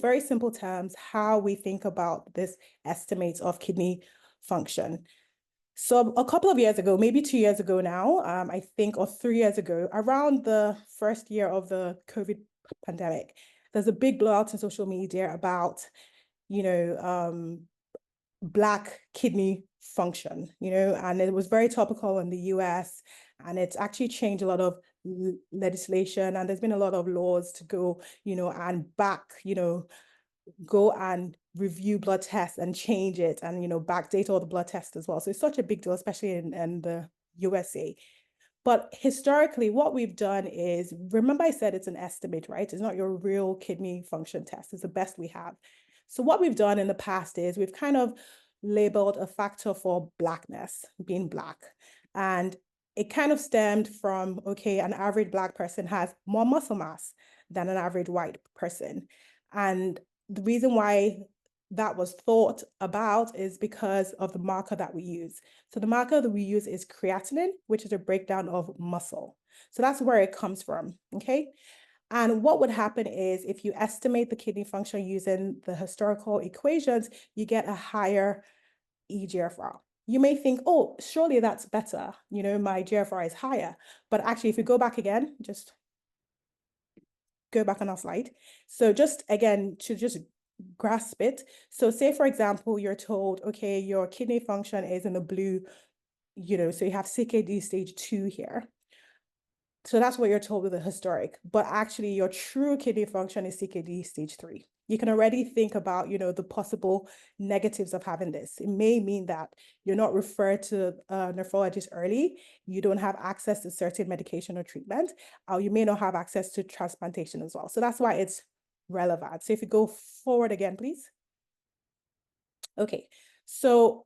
very simple terms how we think about this estimate of kidney function. So a couple of years ago, maybe 2 years ago now, I think, or 3 years ago, around the first year of the COVID pandemic, there's a big blowout in social media about, Black kidney function, and it was very topical in the US, and it's actually changed a lot of legislation, and there's been a lot of laws to go, and back, go and review blood tests and change it and, backdate all the blood tests as well. So it's such a big deal, especially in the USA. But historically, what we've done is, remember I said it's an estimate, right? It's not your real kidney function test. It's the best we have. So what we've done in the past is we've kind of labeled a factor for Blackness, being Black. And it kind of stemmed from, okay, an average Black person has more muscle mass than an average white person. And the reason why that was thought about is because of the marker that we use. So the marker that we use is creatinine, which is a breakdown of muscle. So that's where it comes from, okay? And what would happen is if you estimate the kidney function using the historical equations, you get a higher eGFR. You may think, oh, surely that's better. My GFR is higher. But actually, if you go back again, just go back on our slide. So just again, to just grasp it. So say, for example, you're told, okay, your kidney function is in the blue, so you have CKD stage 2 here. So that's what you're told with the historic, but actually your true kidney function is CKD stage 3. You can already think about, the possible negatives of having this. It may mean that you're not referred to a nephrologist early, you don't have access to certain medication or treatment, or you may not have access to transplantation as well. So that's why it's relevant. So if you go forward again, please. Okay, so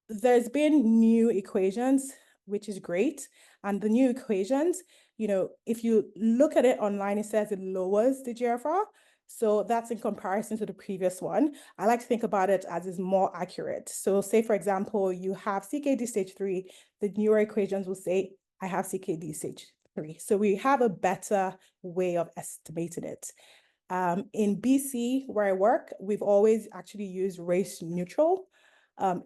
there's been new equations, which is great. And the new equations, if you look at it online, it says it lowers the GFR. So that's in comparison to the previous one. I like to think about it as is more accurate. So say, for example, you have CKD stage 3, the newer equations will say, I have CKD stage 3. So we have a better way of estimating it. In BC, where I work, we've always actually used race neutral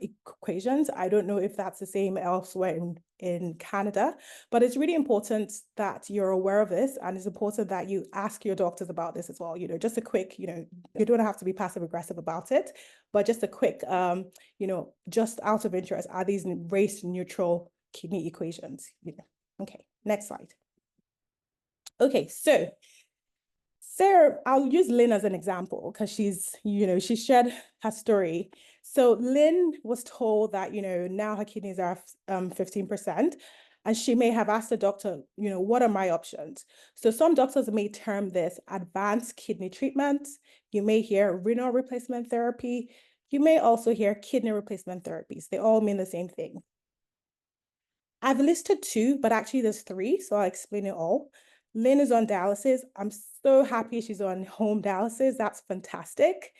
equations. I don't know if that's the same elsewhere in Canada, but it's really important that you're aware of this, and it's important that you ask your doctors about this as well. Just a quick, you don't have to be passive aggressive about it, but just a quick, just out of interest, are these race neutral kidney equations? Okay, next slide. Okay, so Sarah, I'll use Lynn as an example because she's, she shared her story. So Lynn was told that, now her kidneys are 15%, and she may have asked the doctor, what are my options? So some doctors may term this advanced kidney treatment. You may hear renal replacement therapy. You may also hear kidney replacement therapies. They all mean the same thing. I've listed 2, but actually there's 3, so I'll explain it all. Lynn is on dialysis. I'm so happy she's on home dialysis. That's fantastic.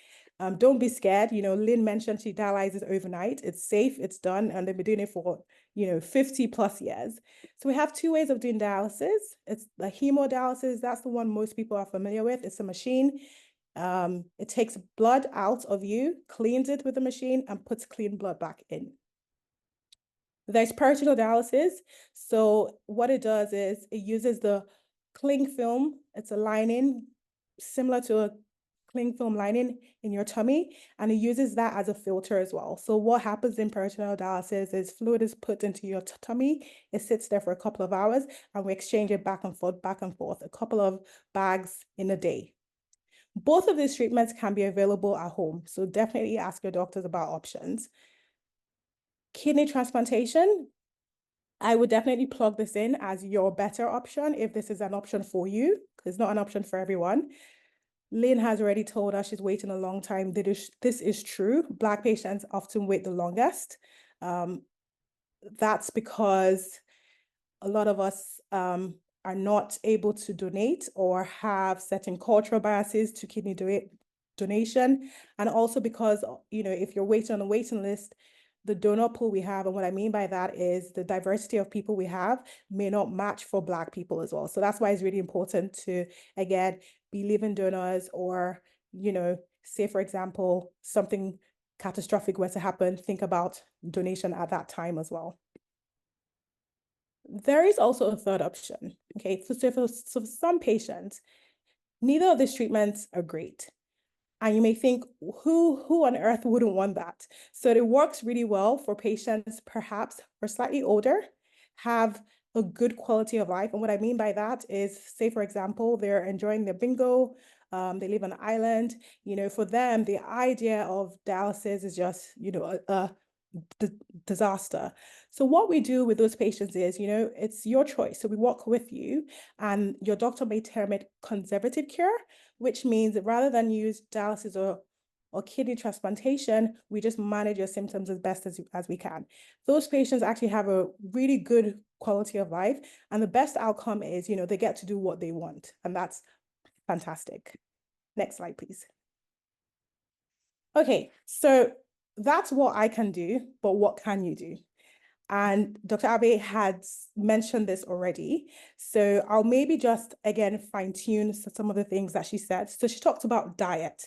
Don't be scared. Lynn mentioned she dialyzes overnight. It's safe, it's done, and they've been doing it for, 50 plus years. So we have 2 ways of doing dialysis. It's the hemodialysis. That's the one most people are familiar with. It's a machine. It takes blood out of you, cleans it with the machine, and puts clean blood back in. There's peritoneal dialysis. So what it does is it uses the cling film. It's a lining similar to a cling film lining in your tummy, and it uses that as a filter as well. So what happens in peritoneal dialysis is fluid is put into your tummy. It sits there for a couple of hours, and we exchange it back and forth, a couple of bags in a day. Both of these treatments can be available at home. So definitely ask your doctors about options. Kidney transplantation, I would definitely plug this in as your better option if this is an option for you, because it's not an option for everyone. Lynn has already told us she's waiting a long time. This is true. Black patients often wait the longest. That's because a lot of us are not able to donate or have certain cultural biases to kidney donation. And also because, if you're waiting on a waiting list, the donor pool we have, and what I mean by that is the diversity of people we have may not match for Black people as well. So that's why it's really important to, again, be living donors, or, say, for example, something catastrophic were to happen, think about donation at that time as well. There is also a third option, okay? So for some patients, neither of these treatments are great. And you may think, who on earth wouldn't want that? So it works really well for patients perhaps who are slightly older, have a good quality of life. And what I mean by that is, say, for example, they're enjoying their bingo, they live on an island, for them, the idea of dialysis is just, a disaster. So what we do with those patients is, it's your choice. So we work with you, and your doctor may term it conservative care, which means that rather than use dialysis or kidney transplantation, we just manage your symptoms as best as we can. Those patients actually have a really good quality of life, and the best outcome is, they get to do what they want, and that's fantastic. Next slide, please. Okay, so that's what I can do, but what can you do? And Dr. Abe had mentioned this already. So I'll maybe just, again, fine-tune some of the things that she said. So she talked about diet.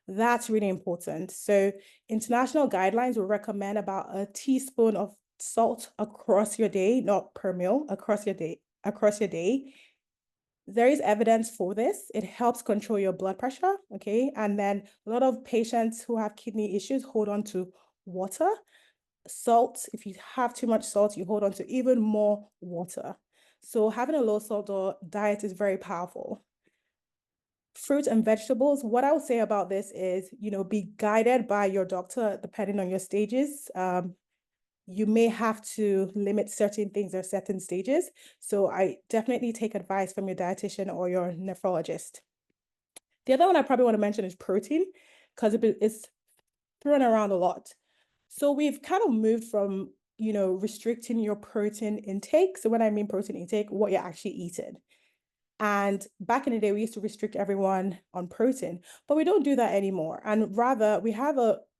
That's really important. So international guidelines will recommend about a teaspoon of salt across your day, not per meal, across your day. There is evidence for this. It helps control your blood pressure, okay? And then a lot of patients who have kidney issues hold on to water. Salt, if you have too much salt, you hold on to even more water. So having a low salt diet is very powerful. Fruit and vegetables, what I would say about this is, be guided by your doctor depending on your stages. You may have to limit certain things at certain stages. So I definitely take advice from your dietitian or your nephrologist. The other one I probably want to mention is protein, because it's thrown around a lot. So we've kind of moved from, restricting your protein intake. So when I mean protein intake, what you're actually eating. And back in the day, we used to restrict everyone on protein, but we don't do that anymore. And rather,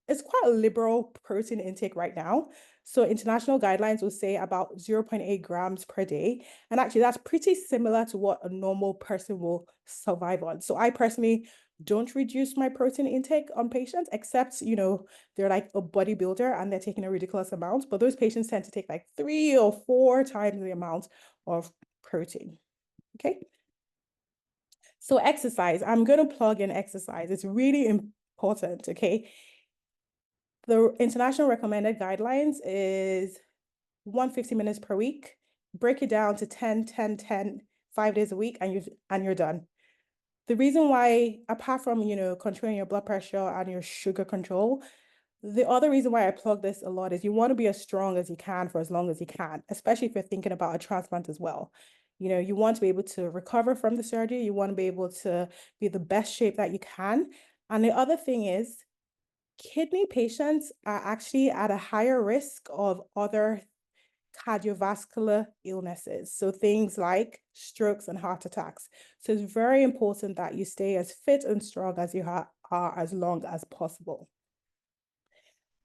it's quite a liberal protein intake right now. So international guidelines will say about 0.8 grams per day. And actually, that's pretty similar to what a normal person will survive on. So I personally don't reduce my protein intake on patients, except, they're like a bodybuilder and they're taking a ridiculous amount. But those patients tend to take like 3 or 4 times the amount of protein. Okay. So exercise, I'm going to plug in exercise. It's really important, okay? The international recommended guidelines is 150 minutes per week. Break it down to 10, 10, 10, 5 days a week, and you're done. The reason why, apart from, controlling your blood pressure and your sugar control, the other reason why I plug this a lot is you want to be as strong as you can for as long as you can, especially if you're thinking about a transplant as well. You want to be able to recover from the surgery. You want to be able to be the best shape that you can. And the other thing is, kidney patients are actually at a higher risk of other cardiovascular illnesses. So things like strokes and heart attacks. So it's very important that you stay as fit and strong as you are as long as possible.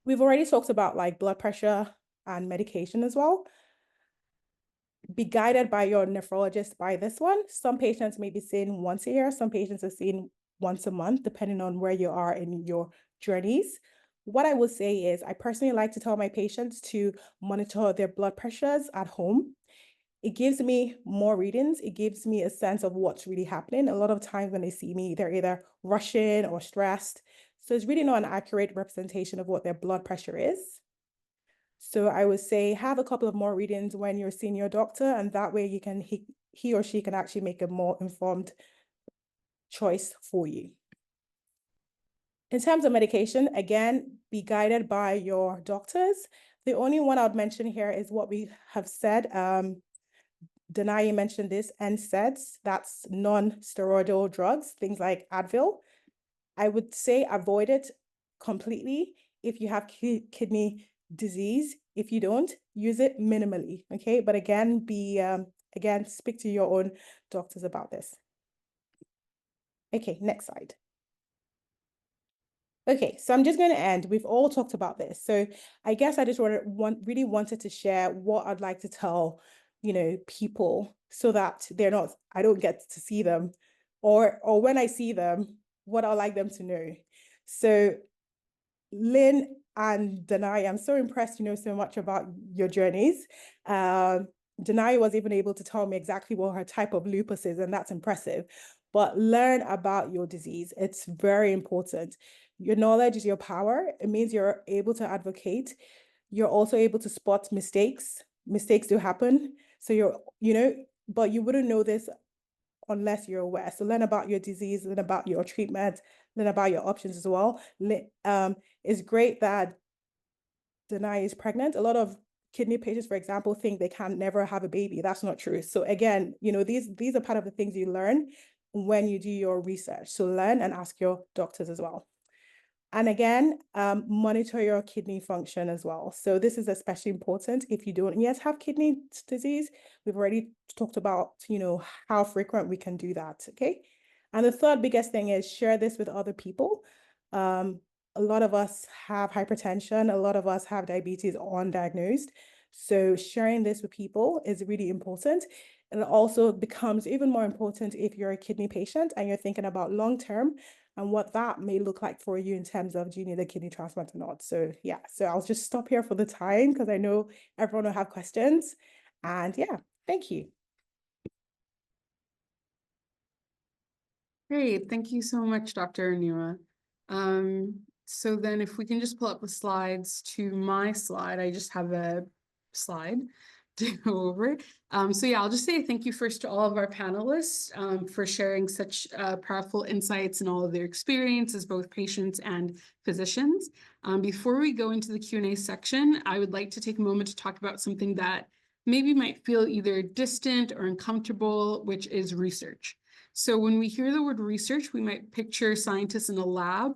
We've already talked about like blood pressure and medication as well. Be guided by your nephrologist by this one. Some patients may be seen once a year. Some patients are seen once a month, depending on where you are in your journeys. What I will say is I personally like to tell my patients to monitor their blood pressures at home. It gives me more readings. It gives me a sense of what's really happening. A lot of times when they see me, they're either rushing or stressed. So it's really not an accurate representation of what their blood pressure is. So I would say have a couple of more readings when you're seeing your doctor, and that way you can he or she can actually make a more informed choice for you. In terms of medication, again, be guided by your doctors. The only one I would mention here is what we have said. Danayi mentioned this, NSAIDs, that's non-steroidal drugs, things like Advil. I would say avoid it completely if you have kidney disease. If you don't, use it minimally, okay? But again, speak to your own doctors about this. Okay, next slide. Okay, so I'm just going to end. We've all talked about this. So I guess I just really wanted to share what I'd like to tell, people so that I don't get to see them, or when I see them, what I'd like them to know. So Lynn and Danayi, I'm so impressed you know so much about your journeys. Danayi was even able to tell me exactly what her type of lupus is, and that's impressive. But learn about your disease. It's very important. Your knowledge is your power. It means you're able to advocate. You're also able to spot mistakes. Mistakes do happen. So but you wouldn't know this unless you're aware. So learn about your disease, learn about your treatment, learn about your options as well. It's great that Danayi is pregnant. A lot of kidney patients, for example, think they can never have a baby. That's not true. So again, these are part of the things you learn when you do your research. So learn and ask your doctors as well. And again, monitor your kidney function as well. So this is especially important if you don't yet have kidney disease. We've already talked about, how frequent we can do that, okay? And the third biggest thing is share this with other people. A lot of us have hypertension. A lot of us have diabetes undiagnosed. So sharing this with people is really important. And it also becomes even more important if you're a kidney patient and you're thinking about long-term and what that may look like for you in terms of do you need a kidney transplant or not. So yeah, so I'll just stop here for the time because I know everyone will have questions. And yeah, thank you. Great, thank you so much, Dr. Onua. So then if we can just pull up the slides to my slide, I just have a slide to go over. So yeah, I'll just say thank you first to all of our panelists for sharing such powerful insights and all of their experience as both patients and physicians. Before we go into the Q&A section, I would like to take a moment to talk about something that maybe might feel either distant or uncomfortable, which is research. So when we hear the word research, we might picture scientists in a lab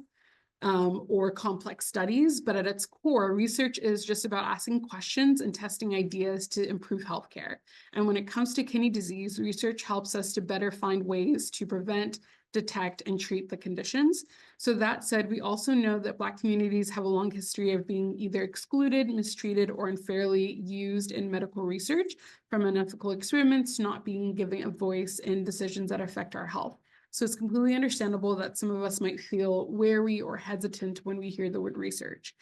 or complex studies, but at its core, research is just about asking questions and testing ideas to improve healthcare. And when it comes to kidney disease, research helps us to better find ways to prevent, detect, and treat the conditions. So that said, we also know that Black communities have a long history of being either excluded, mistreated, or unfairly used in medical research, from unethical experiments to not being given a voice in decisions that affect our health. So it's completely understandable that some of us might feel wary or hesitant when we hear the word research.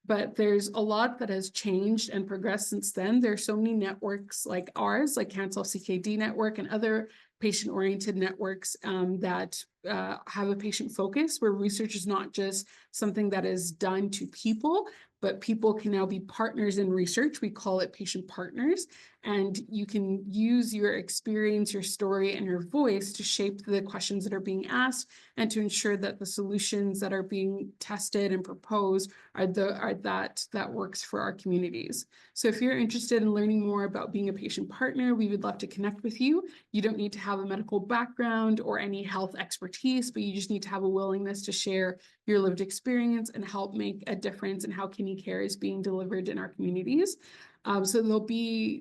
But there's a lot that has changed and progressed since then. There are so many networks like ours, like Cancel CKD Network and other patient-oriented networks that have a patient focus, where research is not just something that is done to people, but people can now be partners in research. We call it patient partners. And you can use your experience, your story, and your voice to shape the questions that are being asked and to ensure that the solutions that are being tested and proposed are that works for our communities. So if you're interested in learning more about being a patient partner, we would love to connect with you. You don't need to have a medical background or any health expertise, but you just need to have a willingness to share your lived experience and help make a difference in how kidney care is being delivered in our communities. So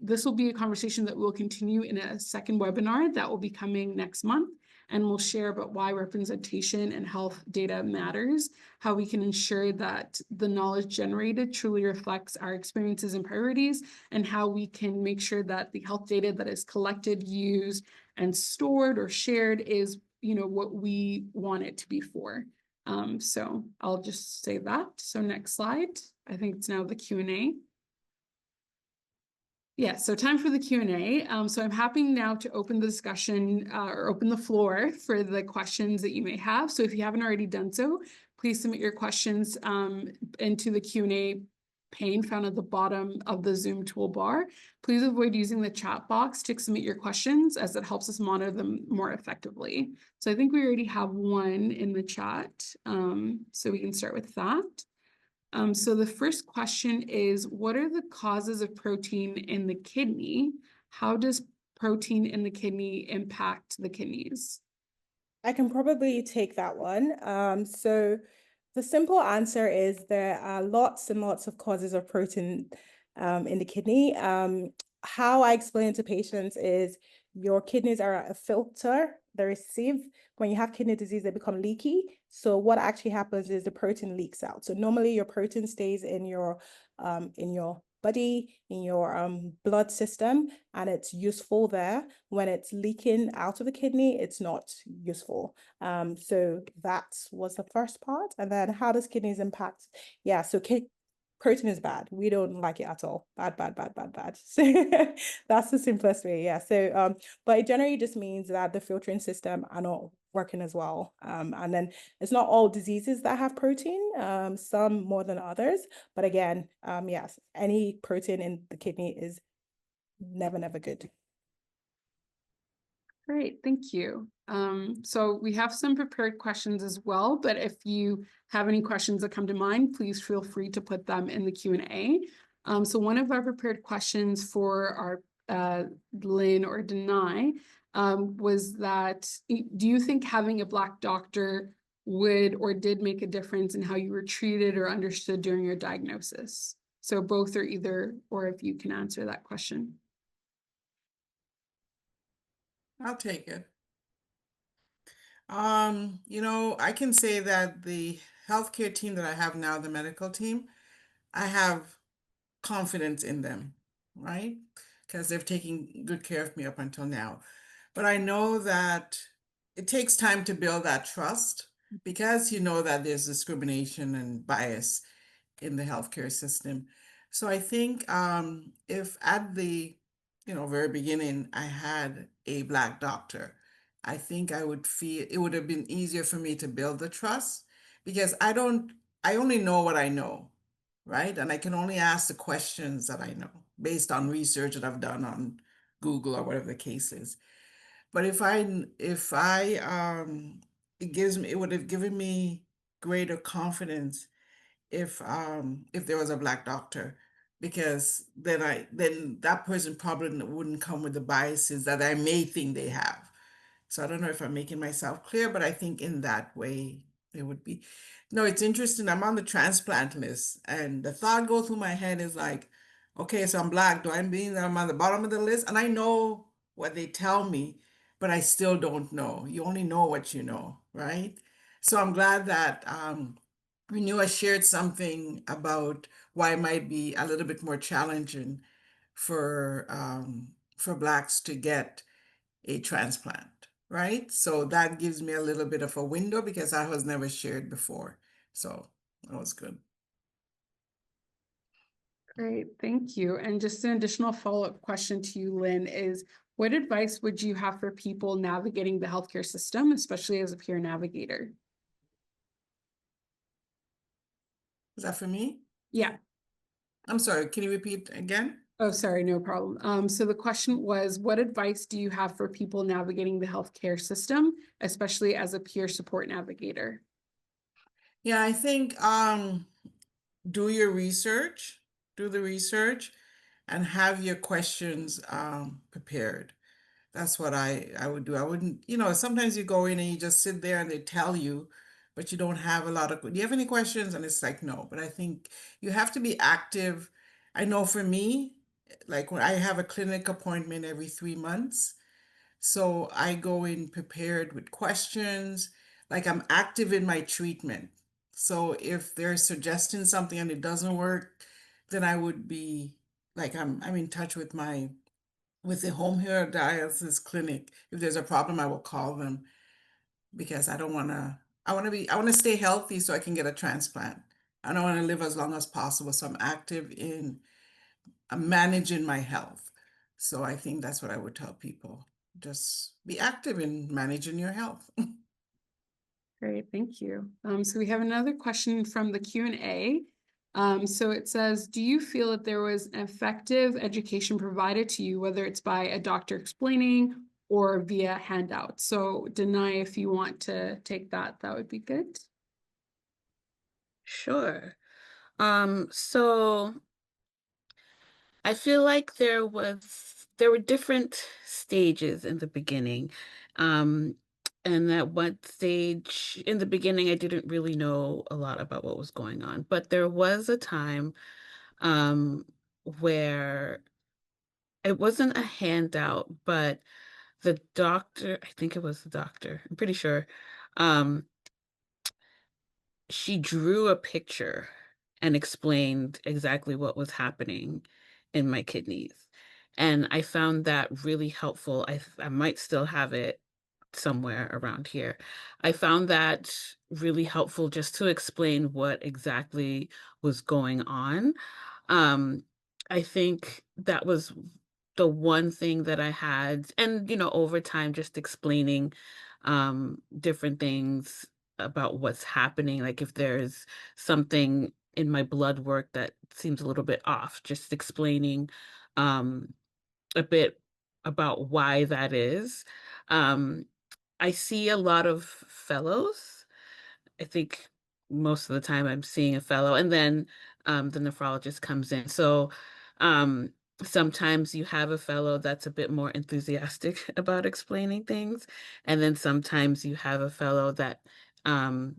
this will be a conversation that we'll continue in a second webinar that will be coming next month. And we'll share about why representation and health data matters, how we can ensure that the knowledge generated truly reflects our experiences and priorities, and how we can make sure that the health data that is collected, used, and stored or shared is, what we want it to be for. So I'll just say that. So next slide. I think it's now the Q&A. Yeah, so time for the Q&A. So I'm happy now to open the discussion or open the floor for the questions that you may have. So if you haven't already done so, please submit your questions into the Q&A pane found at the bottom of the Zoom toolbar. Please avoid using the chat box to submit your questions, as it helps us monitor them more effectively. So I think we already have one in the chat. So we can start with that. So the first question is, what are the causes of protein in the kidney? How does protein in the kidney impact the kidneys? I can probably take that one. So the simple answer is there are lots and lots of causes of protein in the kidney. How I explain it to patients is your kidneys are a filter. They receive, when you have kidney disease, they become leaky. So what actually happens is the protein leaks out. So normally your protein stays in your body, in your blood system, and it's useful there. When it's leaking out of the kidney, it's not useful. So that was the first part. And then how does kidneys impact? Yeah, so protein is bad. We don't like it at all. Bad, bad, bad, bad, bad. So that's the simplest way. Yeah. So, but it generally just means that the filtering system are not working as well. And then it's not all diseases that have protein, some more than others. But again, yes, any protein in the kidney is never, never good. Great, thank you. So we have some prepared questions as well, but if you have any questions that come to mind, please feel free to put them in the Q&A. So one of our prepared questions for our Lynn or Danayi was that, do you think having a Black doctor would or did make a difference in how you were treated or understood during your diagnosis? So both or either, or if you can answer that question. I'll take it. I can say that the healthcare team that I have now, the medical team, I have confidence in them, right? Because they've taken good care of me up until now. But I know that it takes time to build that trust because you know that there's discrimination and bias in the healthcare system. So I think if at the very beginning I had a Black doctor, I think I would feel it would have been easier for me to build the trust because I only know what I know, right? And I can only ask the questions that I know based on research that I've done on Google or whatever the case is. But it would have given me greater confidence if there was a Black doctor, because then that person probably wouldn't come with the biases that I may think they have. So I don't know if I'm making myself clear, but I think in that way it would be. No, it's interesting. I'm on the transplant list, and the thought goes through my head is like, okay, so I'm Black. I'm on the bottom of the list? And I know what they tell me, but I still don't know. You only know what you know, right? So I'm glad that Renua shared something about why it might be a little bit more challenging for Blacks to get a transplant, right? So that gives me a little bit of a window because that was never shared before. So that was good. Great, thank you. And just an additional follow-up question to you, Lynn, is what advice would you have for people navigating the healthcare system, especially as a peer navigator? Is that for me? Yeah. I'm sorry, can you repeat again? Oh, sorry, no problem. So the question was, what advice do you have for people navigating the healthcare system, especially as a peer support navigator? Yeah, I think do your research, do the research, and have your questions prepared. That's what I would do. I wouldn't, sometimes you go in and you just sit there and they tell you, but you don't have a lot of, do you have any questions? And it's like, no, but I think you have to be active. I know for me, like when I have a clinic appointment every 3 months, so I go in prepared with questions, like I'm active in my treatment. So if they're suggesting something and it doesn't work, then I would be like I'm in touch with the home hemodialysis clinic. If there's a problem, I will call them because I don't want to. I want to stay healthy so I can get a transplant. I don't want to live as long as possible. So I'm active in managing my health. So I think that's what I would tell people. Just be active in managing your health. Great, thank you. So we have another question from the Q&A. So it says, do you feel that there was an effective education provided to you, whether it's by a doctor explaining or via handouts? So Danayi, if you want to take that, that would be good. Sure. So I feel like there were different stages in the beginning. And at one stage in the beginning, I didn't really know a lot about what was going on. But there was a time where it wasn't a handout, but the doctor, I think it was the doctor, I'm pretty sure, um, she drew a picture and explained exactly what was happening in my kidneys. And I found that really helpful. I might still have it somewhere around here. I found that really helpful just to explain what exactly was going on. Um, I think that was the one thing that I had, and over time, just explaining different things about what's happening. Like if there's something in my blood work that seems a little bit off, just explaining um a bit about why that is. I see a lot of fellows. I think most of the time I'm seeing a fellow, and then the nephrologist comes in. So um, sometimes you have a fellow that's a bit more enthusiastic about explaining things, and then sometimes you have a fellow that um,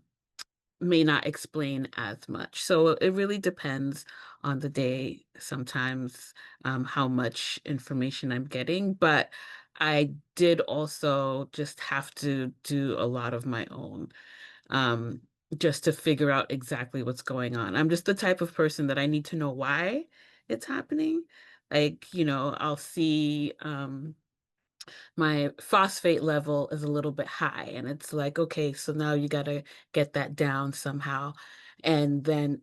may not explain as much. So it really depends on the day, sometimes how much information I'm getting. But I did also just have to do a lot of my own um, just to figure out exactly what's going on. I'm just the type of person that I need to know why it's happening. Like, I'll see my phosphate level is a little bit high, and it's like, okay, so now you got to get that down somehow. And then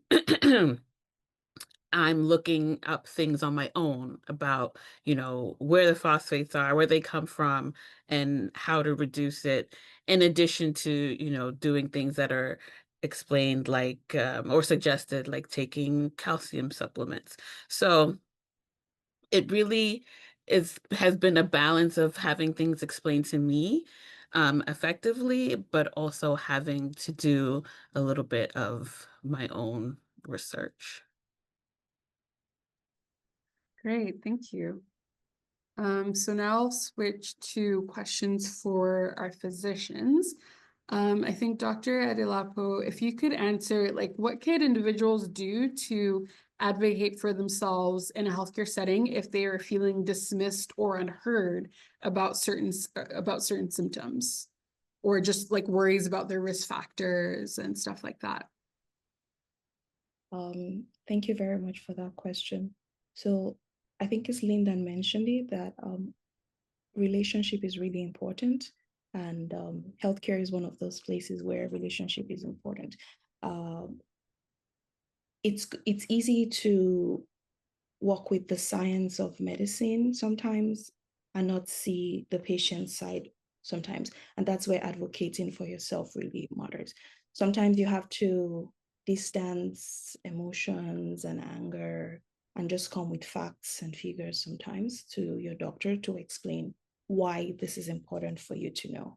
I'm looking up things on my own about, where the phosphates are, where they come from, and how to reduce it, in addition to, doing things that are explained, like, or suggested, like taking calcium supplements. So it really has been a balance of having things explained to me effectively, but also having to do a little bit of my own research. Great, thank you. So now I'll switch to questions for our physicians. I think Dr. Adedolapo, if you could answer, like, what can individuals do to advocate for themselves in a healthcare setting if they are feeling dismissed or unheard about certain symptoms, or just like worries about their risk factors and stuff like that? Thank you very much for that question. So I think as Lynn mentioned it, that relationship is really important, and healthcare is one of those places where relationship is important. It's easy to work with the science of medicine sometimes and not see the patient side sometimes, and that's where advocating for yourself really matters. Sometimes you have to distance emotions and anger and just come with facts and figures sometimes to your doctor to explain why this is important for you to know.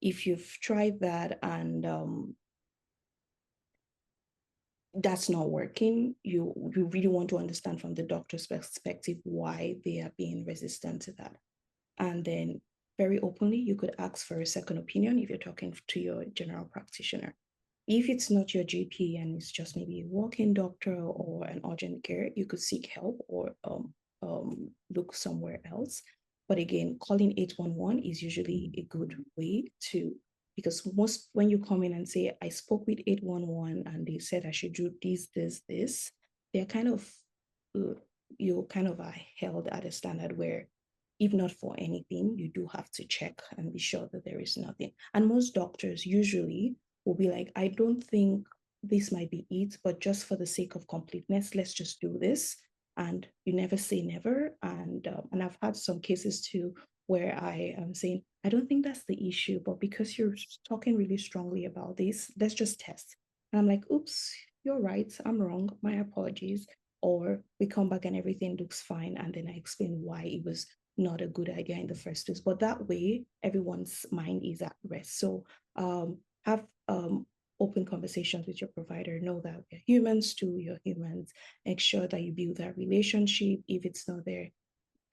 If you've tried that and that's not working, you really want to understand from the doctor's perspective why they are being resistant to that. And then very openly, you could ask for a second opinion if you're talking to your general practitioner. If it's not your GP and it's just maybe a walk-in doctor or an urgent care, you could seek help or look somewhere else. But again, calling 811 is usually a good way to, because most, when you come in and say, I spoke with 811 and they said I should do this, they're kind of, you kind of are held at a standard where, if not for anything, you do have to check and be sure that there is nothing. And most doctors usually will be like, I don't think this might be it, but just for the sake of completeness, let's just do this. And you never say never. And I've had some cases too where I am saying, I don't think that's the issue, but because you're talking really strongly about this, let's just test. And I'm like, oops, you're right, I'm wrong, my apologies. Or we come back and everything looks fine. And then I explain why it was not a good idea in the first place. But that way, everyone's mind is at rest. So have open conversations with your provider. Know that we're humans too, you're humans. Make sure that you build that relationship. If it's not there,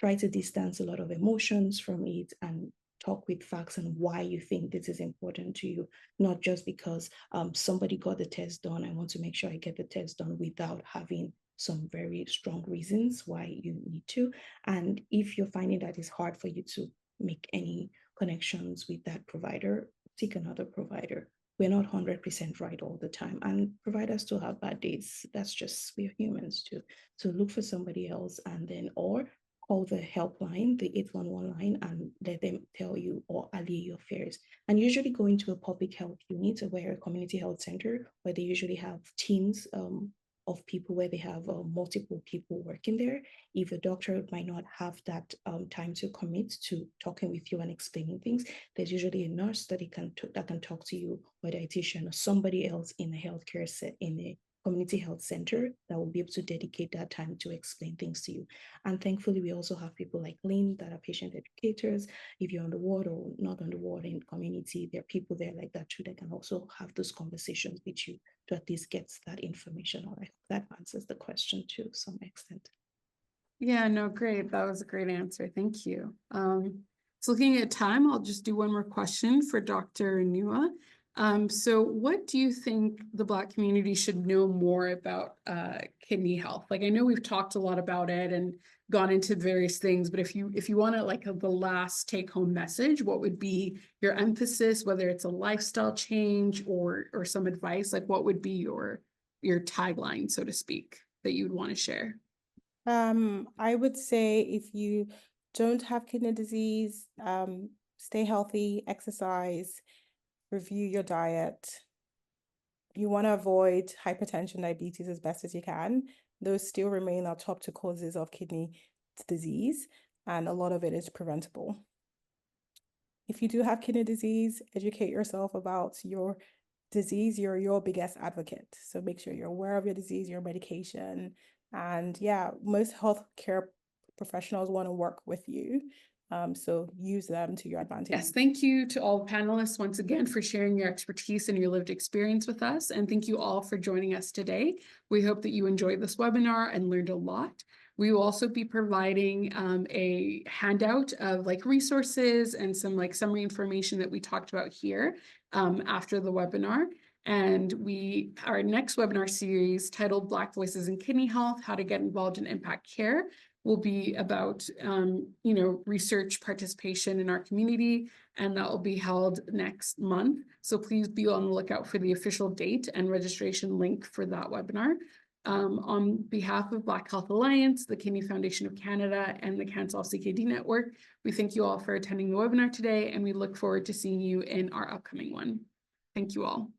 try to distance a lot of emotions from it and talk with facts and why you think this is important to you, not just because somebody got the test done. I want to make sure I get the test done without having some very strong reasons why you need to. And if you're finding that it's hard for you to make any connections with that provider, seek another provider. We're not 100% right all the time, and providers still have bad days. That's just, we're humans too. So look for somebody else, and then, or call the helpline, the 811 line, and let them tell you or allay your fears. And usually go into a public health unit or a community health center where they usually have teams of people, where they have multiple people working there. If a doctor might not have that time to commit to talking with you and explaining things, there's usually a nurse that can talk to you, or a dietitian or somebody else in a healthcare set, in a community health center that will be able to dedicate that time to explain things to you. And thankfully, we also have people like Lynn that are patient educators. If you're on the ward or not on the ward in community, there are people there like that too that can also have those conversations with you to at least get that information. All right, that answers the question to some extent. Yeah, no, great. That was a great answer. Thank you. So looking at time, I'll just do one more question for Dr. Onua. So what do you think the Black community should know more about kidney health? Like, I know we've talked a lot about it and gone into various things, but if you want to like the last take home message, what would be your emphasis, whether it's a lifestyle change or some advice, like what would be your tagline, so to speak, that you would want to share? I would say if you don't have kidney disease, stay healthy, exercise, review your diet. You want to avoid hypertension, diabetes as best as you can. Those still remain our top two causes of kidney disease, and a lot of it is preventable. If you do have kidney disease, educate yourself about your disease. You're your biggest advocate. So make sure you're aware of your disease, your medication. And yeah, most healthcare professionals want to work with you. So use them to your advantage. Yes, thank you to all panelists once again for sharing your expertise and your lived experience with us. And thank you all for joining us today. We hope that you enjoyed this webinar and learned a lot. We will also be providing a handout of like resources and some like summary information that we talked about here after the webinar. And our next webinar series titled Black Voices in Kidney Health, How to Get Involved in Impact Care, will be about, research participation in our community, and that will be held next month. So please be on the lookout for the official date and registration link for that webinar. On behalf of Black Health Alliance, the Kidney Foundation of Canada, and the Cancel CKD Network, we thank you all for attending the webinar today, and we look forward to seeing you in our upcoming one. Thank you all.